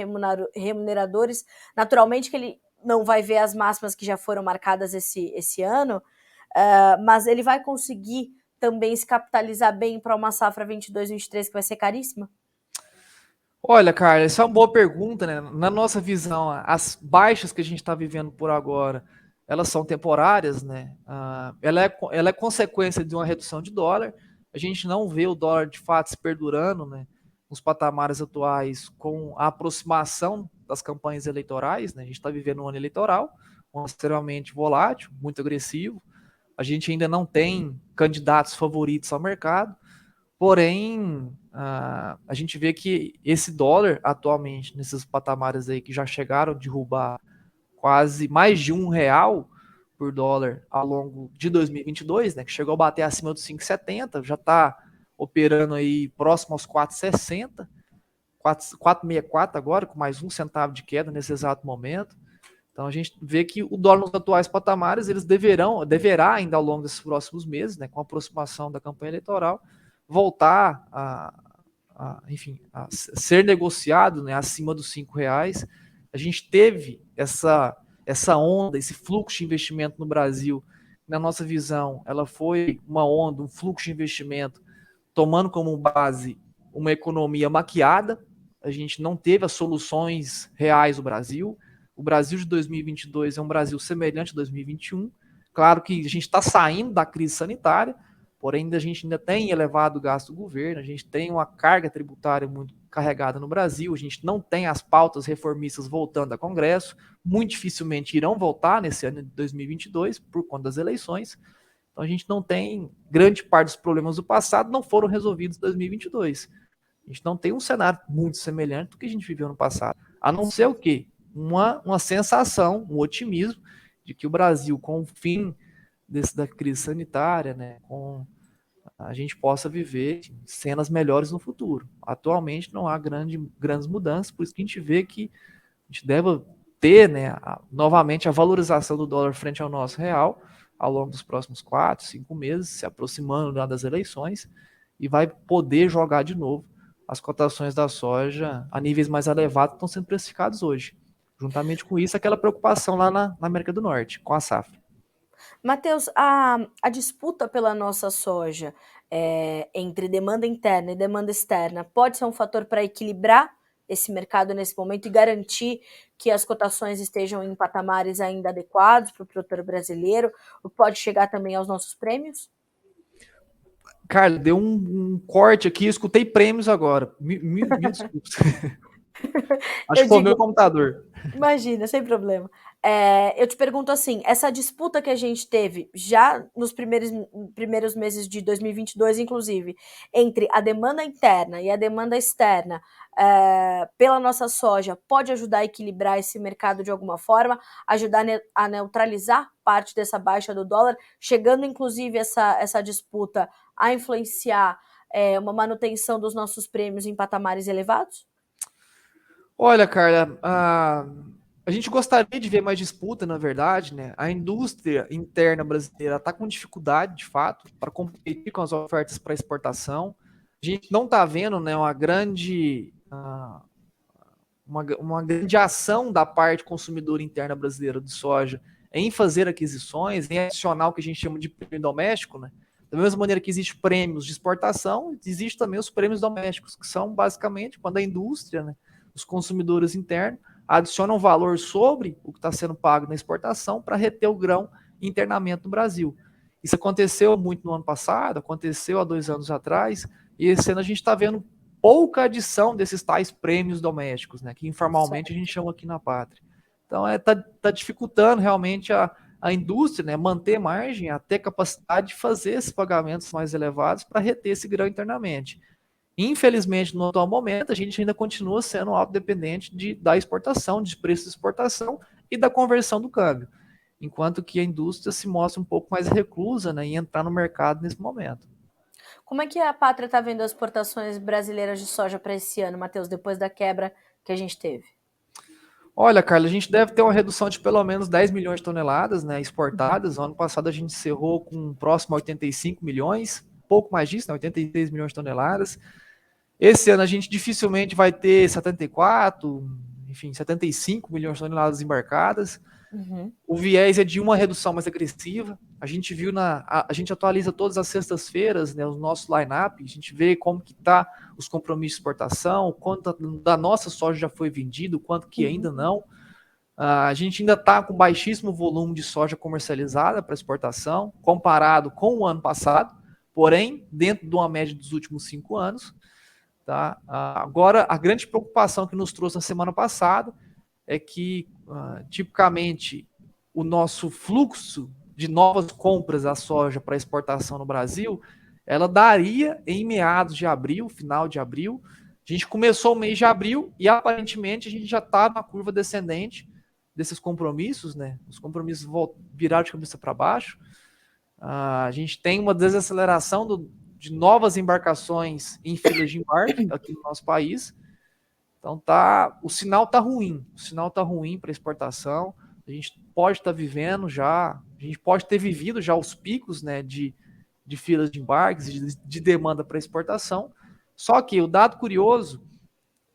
remuneradores? Naturalmente que ele não vai ver as máximas que já foram marcadas esse ano, mas ele vai conseguir também se capitalizar bem para uma safra 22-23 que vai ser caríssima? Olha, Carla, essa é uma boa pergunta, né? Na nossa visão, as baixas que a gente está vivendo por agora, elas são temporárias, né? Ela é consequência de uma redução de dólar. A gente não vê o dólar de fato se perdurando, né? Nos patamares atuais, com a aproximação das campanhas eleitorais, né? A gente está vivendo um ano eleitoral, um ano extremamente volátil, muito agressivo. A gente ainda não tem candidatos favoritos ao mercado. Porém, a gente vê que esse dólar atualmente, nesses patamares aí que já chegaram a derrubar quase mais de R$ 1 por dólar ao longo de 2022, né, que chegou a bater acima dos 5,70, já está operando aí próximo aos 4,60, 4,64 agora, com mais 1 centavo de queda nesse exato momento. Então a gente vê que o dólar nos atuais patamares, eles deverá ainda ao longo desses próximos meses, né, com a aproximação da campanha eleitoral, voltar enfim, a ser negociado, né, acima dos R$ 5. A gente teve essa onda, esse fluxo de investimento no Brasil. Na nossa visão, ela foi uma onda, um fluxo de investimento tomando como base uma economia maquiada. A gente não teve as soluções reais do Brasil. O Brasil de 2022 é um Brasil semelhante a 2021. Claro que a gente está saindo da crise sanitária, porém a gente ainda tem elevado gasto do governo, a gente tem uma carga tributária muito carregada no Brasil, a gente não tem as pautas reformistas voltando a Congresso, muito dificilmente irão voltar nesse ano de 2022 por conta das eleições. Então a gente não tem, grande parte dos problemas do passado não foram resolvidos em 2022. A gente não tem um cenário muito semelhante do que a gente viveu no passado. A não ser o quê? Uma sensação, um otimismo de que o Brasil, com o fim da crise sanitária, né, com a gente possa viver cenas melhores no futuro. Atualmente não há grandes mudanças, por isso que a gente vê que a gente deve ter, né, novamente a valorização do dólar frente ao nosso real ao longo dos próximos 4, 5 meses, se aproximando das eleições, e vai poder jogar de novo as cotações da soja a níveis mais elevados que estão sendo precificados hoje. Juntamente com isso, aquela preocupação lá na América do Norte, com a safra. Matheus, a disputa pela nossa soja entre demanda interna e demanda externa pode ser um fator para equilibrar esse mercado nesse momento e garantir que as cotações estejam em patamares ainda adequados para o produtor brasileiro, ou pode chegar também aos nossos prêmios? Carla, deu um corte aqui, eu escutei prêmios agora. Mil desculpas. Acho que foi o meu computador. Imagina, sem problema. Eu te pergunto assim, essa disputa que a gente teve já nos primeiros meses de 2022, inclusive, entre a demanda interna e a demanda externa pela nossa soja, pode ajudar a equilibrar esse mercado de alguma forma, ajudar a neutralizar parte dessa baixa do dólar, chegando inclusive essa disputa a influenciar uma manutenção dos nossos prêmios em patamares elevados? Olha, Carla, a gente gostaria de ver mais disputa, na verdade, né? A indústria interna brasileira está com dificuldade, de fato, para competir com as ofertas para exportação. A gente não está vendo, né, uma grande ação da parte consumidora interna brasileira de soja em fazer aquisições, em adicionar o que a gente chama de prêmio doméstico, né? Da mesma maneira que existem prêmios de exportação, existem também os prêmios domésticos, que são basicamente quando a indústria, né, os consumidores internos, adicionam valor sobre o que está sendo pago na exportação para reter o grão internamente no Brasil. Isso aconteceu muito no ano passado, aconteceu há 2 anos atrás, e esse ano a gente está vendo pouca adição desses tais prêmios domésticos, né, que informalmente a gente chama aqui na pátria. Então, tá dificultando realmente a indústria, né, manter margem, a ter capacidade de fazer esses pagamentos mais elevados para reter esse grão internamente. Infelizmente, no atual momento, a gente ainda continua sendo autodependente da exportação, de preço de exportação e da conversão do câmbio, enquanto que a indústria se mostra um pouco mais reclusa, né, em entrar no mercado nesse momento. Como é que a Pátria está vendo as exportações brasileiras de soja para esse ano, Matheus, depois da quebra que a gente teve? Olha, Carla, a gente deve ter uma redução de pelo menos 10 milhões de toneladas, né, exportadas. No ano passado a gente encerrou com próximo a 85 milhões, pouco mais disso, né, 86 milhões de toneladas. Esse ano a gente dificilmente vai ter 74, enfim, 75 milhões de toneladas embarcadas. Uhum. O viés é de uma redução mais agressiva. A gente viu a gente atualiza todas as sextas-feiras, né, o nosso line-up, a gente vê como que tá os compromissos de exportação, quanto da nossa soja já foi vendido, quanto que ainda não. A gente ainda está com baixíssimo volume de soja comercializada para exportação, comparado com o ano passado, porém, dentro de uma média dos últimos 5 anos. Tá? Agora, a grande preocupação que nos trouxe na semana passada é que, tipicamente, o nosso fluxo de novas compras da soja para exportação no Brasil, ela daria em meados de abril, final de abril. A gente começou o mês de abril e, aparentemente, a gente já está na curva descendente, desses compromissos, né? Os compromissos viraram de cabeça para baixo. A gente tem uma desaceleração de novas embarcações em filas de embarque aqui no nosso país. Então o sinal está ruim. O sinal está ruim para exportação. A gente pode estar vivendo já, a gente pode ter vivido já os picos, né, de filas de embarques, de demanda para exportação. Só que o dado curioso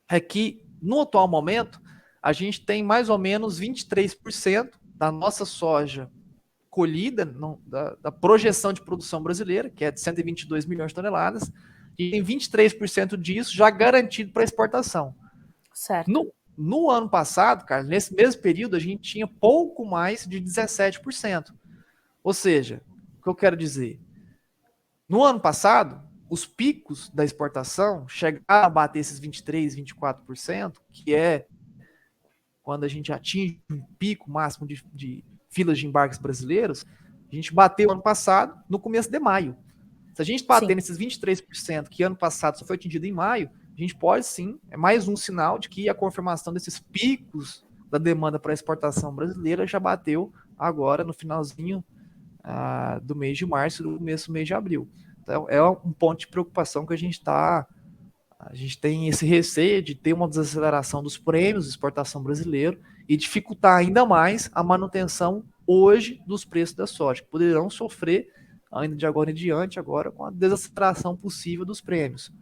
é que, no atual momento, a gente tem mais ou menos 23% da nossa soja colhida, da projeção de produção brasileira, que é de 122 milhões de toneladas, e tem 23% disso já garantido para exportação. Certo. No ano passado, cara, nesse mesmo período, a gente tinha pouco mais de 17%. Ou seja, o que eu quero dizer? No ano passado, os picos da exportação chegaram a bater esses 23%, 24%, que é quando a gente atinge um pico máximo de filas de embarques brasileiros. A gente bateu ano passado, no começo de maio. Se a gente bater nesses 23%, que ano passado só foi atingido em maio, a gente pode sim, é mais um sinal de que a confirmação desses picos da demanda para a exportação brasileira já bateu agora no finalzinho do mês de março e do começo do mês de abril. Então, é um ponto de preocupação que a gente tem esse receio de ter uma desaceleração dos prêmios de exportação brasileiro e dificultar ainda mais a manutenção hoje dos preços da soja, que poderão sofrer ainda de agora em diante, agora com a desaceleração possível dos prêmios.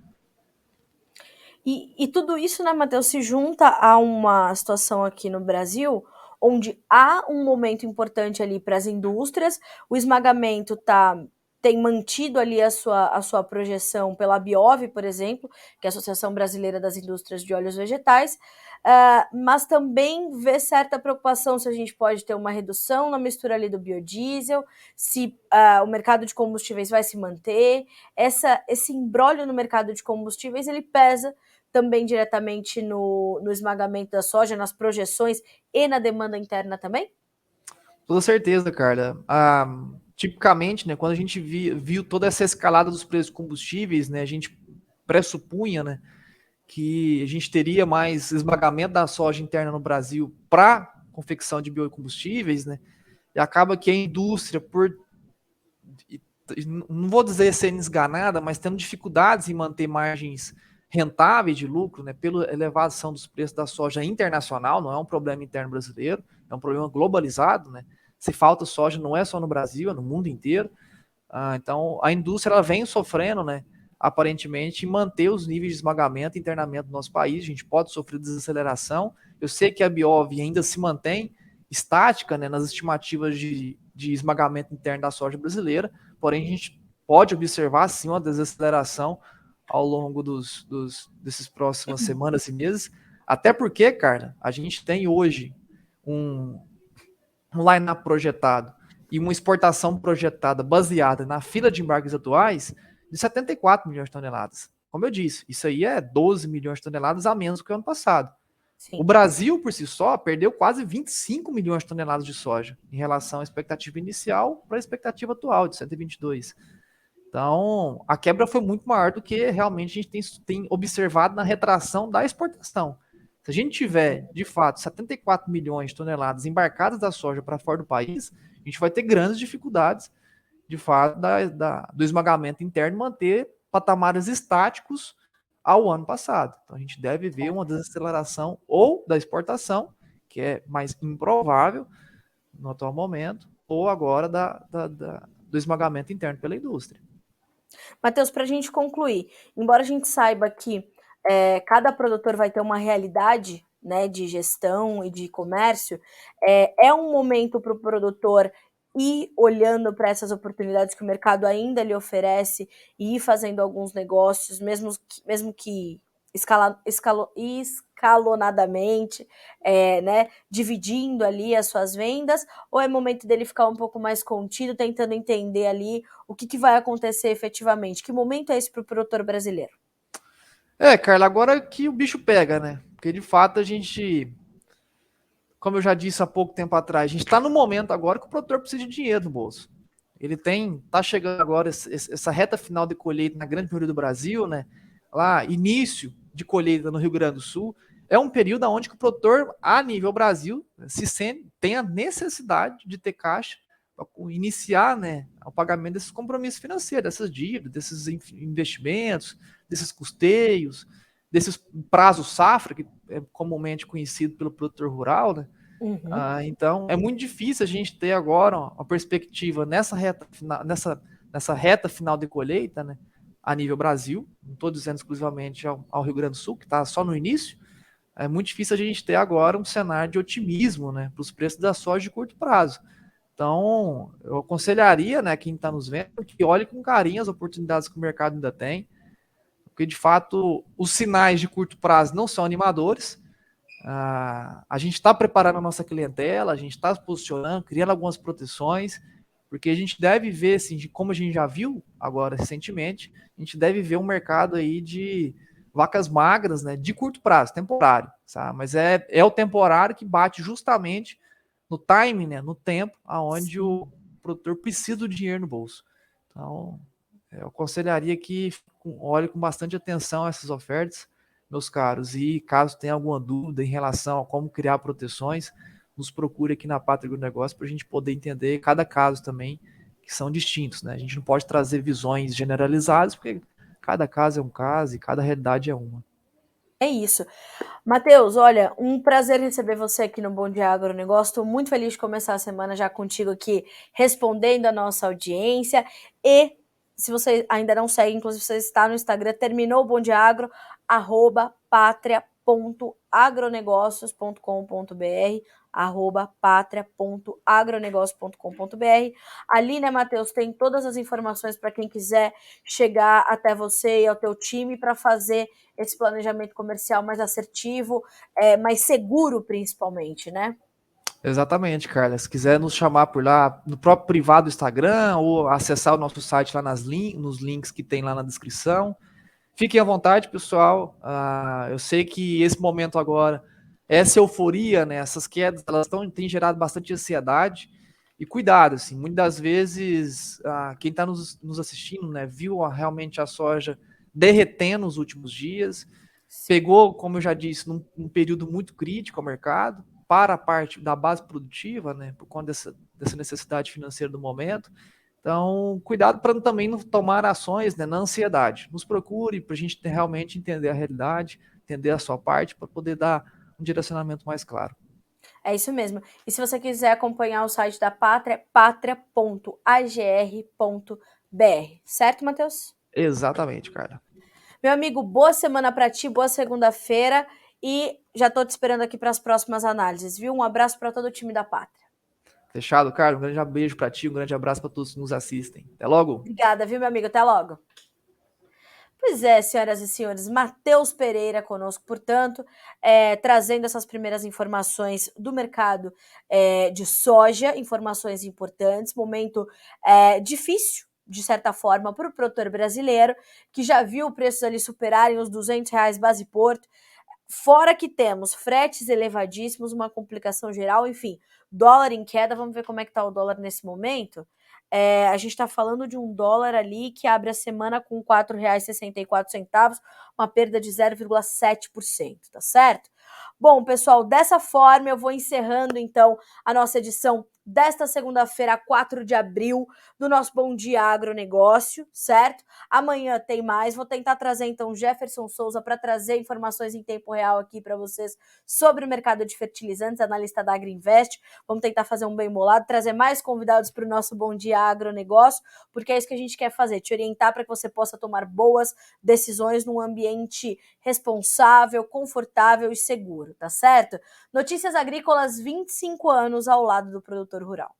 E tudo isso, né, Matheus, se junta a uma situação aqui no Brasil onde há um momento importante ali para as indústrias, o esmagamento tem mantido ali a sua projeção pela Biov, por exemplo, que é a Associação Brasileira das Indústrias de Óleos Vegetais, mas também vê certa preocupação se a gente pode ter uma redução na mistura ali do biodiesel, se o mercado de combustíveis vai se manter. Esse imbróglio no mercado de combustíveis, ele pesa também diretamente no esmagamento da soja, nas projeções e na demanda interna também? Toda certeza, Carla. Tipicamente, né, quando a gente viu toda essa escalada dos preços de combustíveis, né, a gente pressupunha, né, que a gente teria mais esmagamento da soja interna no Brasil para confecção de biocombustíveis, né, e acaba que a indústria, não vou dizer ser esganada, mas tendo dificuldades em manter margens rentáveis de lucro, né, pela elevação dos preços da soja internacional, não é um problema interno brasileiro, é um problema globalizado, né? Se falta soja não é só no Brasil, é no mundo inteiro. Então a indústria ela vem sofrendo, né, aparentemente, em manter os níveis de esmagamento internamente do nosso país. A gente pode sofrer desaceleração. Eu sei que a Biov ainda se mantém estática, né, nas estimativas de esmagamento interno da soja brasileira, porém a gente pode observar sim uma desaceleração ao longo desses próximas semanas e meses, até porque, cara, a gente tem hoje um line-up projetado e uma exportação projetada baseada na fila de embarques atuais de 74 milhões de toneladas. Como eu disse, isso aí é 12 milhões de toneladas a menos que o ano passado. Sim. O Brasil, por si só, perdeu quase 25 milhões de toneladas de soja em relação à expectativa inicial para a expectativa atual, de 122. Então, a quebra foi muito maior do que realmente a gente tem observado na retração da exportação. Se a gente tiver, de fato, 74 milhões de toneladas embarcadas da soja para fora do país, a gente vai ter grandes dificuldades, de fato, do esmagamento interno manter patamares estáticos ao ano passado. Então, a gente deve ver uma desaceleração ou da exportação, que é mais improvável no atual momento, ou agora do esmagamento interno pela indústria. Matheus, para a gente concluir, embora a gente saiba que cada produtor vai ter uma realidade, né, de gestão e de comércio, é um momento para o produtor ir olhando para essas oportunidades que o mercado ainda lhe oferece e ir fazendo alguns negócios, mesmo que escalonadamente, né, dividindo ali as suas vendas, ou é momento dele ficar um pouco mais contido, tentando entender ali o que vai acontecer efetivamente? Que momento é esse para o produtor brasileiro? Carla, agora que o bicho pega, né? Porque de fato a gente, como eu já disse há pouco tempo atrás, a gente está no momento agora que o produtor precisa de dinheiro no bolso. Ele tá chegando agora essa reta final de colheita na grande maioria do Brasil, né? Lá, início de colheita no Rio Grande do Sul. é um período onde o produtor, a nível Brasil, tem a necessidade de ter caixa para iniciar, né, o pagamento desses compromissos financeiros, dessas dívidas, desses investimentos, desses custeios, desses prazos safra, que é comumente conhecido pelo produtor rural, né? Uhum. Então, é muito difícil a gente ter agora uma perspectiva nessa reta final de colheita, né, a nível Brasil. Não estou dizendo exclusivamente ao Rio Grande do Sul, que está só no início. É muito difícil a gente ter agora um cenário de otimismo, né, para os preços da soja de curto prazo. Então, eu aconselharia, né, quem está nos vendo, que olhe com carinho as oportunidades que o mercado ainda tem, porque de fato os sinais de curto prazo não são animadores. A gente está preparando a nossa clientela, a gente está se posicionando, criando algumas proteções, porque a gente deve ver, assim, como a gente já viu agora recentemente, a gente deve ver um mercado aí de vacas magras, né, de curto prazo, temporário, sabe? Mas é o temporário que bate justamente no time, né, no tempo, aonde o produtor precisa do dinheiro no bolso. Então, eu aconselharia que olhe com bastante atenção essas ofertas, meus caros, e caso tenha alguma dúvida em relação a como criar proteções, nos procure aqui na Pátria do Negócio para a gente poder entender cada caso também, que são distintos, né? A gente não pode trazer visões generalizadas, porque cada caso é um caso e cada realidade é uma. É isso. Matheus, olha, um prazer receber você aqui no Bom Dia Agronegócio. Estou muito feliz de começar a semana já contigo aqui, respondendo a nossa audiência. E se você ainda não segue, inclusive você está no Instagram, terminou o Bom Dia Agro, @patria.agronegócios.com.br, @patria.agronegócios.com.br. Ali, né, Matheus, tem todas as informações para quem quiser chegar até você e ao teu time para fazer esse planejamento comercial mais assertivo, mais seguro, principalmente, né? Exatamente, Carla. Se quiser nos chamar por lá, no próprio privado do Instagram, ou acessar o nosso site lá nos links que tem lá na descrição. Fiquem à vontade, pessoal. Eu sei que esse momento agora, essa euforia, né, essas quedas, elas têm gerado bastante ansiedade. E cuidado, assim, muitas das vezes, quem está nos assistindo, né, viu realmente a soja derretendo nos últimos dias, pegou, como eu já disse, num período muito crítico ao mercado, para a parte da base produtiva, né, por conta dessa necessidade financeira do momento. Então, cuidado para também não tomar ações, né, na ansiedade. Nos procure para a gente realmente entender a realidade, entender a sua parte, para poder dar um direcionamento mais claro. É isso mesmo. E se você quiser acompanhar o site da Pátria, patria.agr.br. Certo, Matheus? Exatamente, cara. Meu amigo, boa semana para ti, boa segunda-feira e já estou te esperando aqui para as próximas análises, viu? Um abraço para todo o time da Pátria. Fechado, Carlos? Um grande beijo para ti, um grande abraço para todos que nos assistem. Até logo. Obrigada, viu, meu amigo? Até logo. Pois é, senhoras e senhores, Matheus Pereira conosco, portanto, trazendo essas primeiras informações do mercado de soja, informações importantes, momento difícil, de certa forma, para o produtor brasileiro, que já viu preços ali superarem os R$ 200 base porto, fora que temos fretes elevadíssimos, uma complicação geral, enfim, dólar em queda, vamos ver como é que está o dólar nesse momento. A gente está falando de um dólar ali que abre a semana com R$ 4,64, uma perda de 0,7%, tá certo? Bom, pessoal, dessa forma eu vou encerrando então a nossa edição desta segunda-feira, 4 de abril, do nosso Bom Dia Agronegócio, certo? Amanhã tem mais, vou tentar trazer então Jefferson Souza para trazer informações em tempo real aqui para vocês sobre o mercado de fertilizantes, analista da Agriinvest. Vamos tentar fazer um bem bolado, trazer mais convidados para o nosso Bom Dia Agronegócio, porque é isso que a gente quer fazer, te orientar para que você possa tomar boas decisões num ambiente responsável, confortável e seguro, tá certo? Notícias Agrícolas, 25 anos ao lado do produtor rural.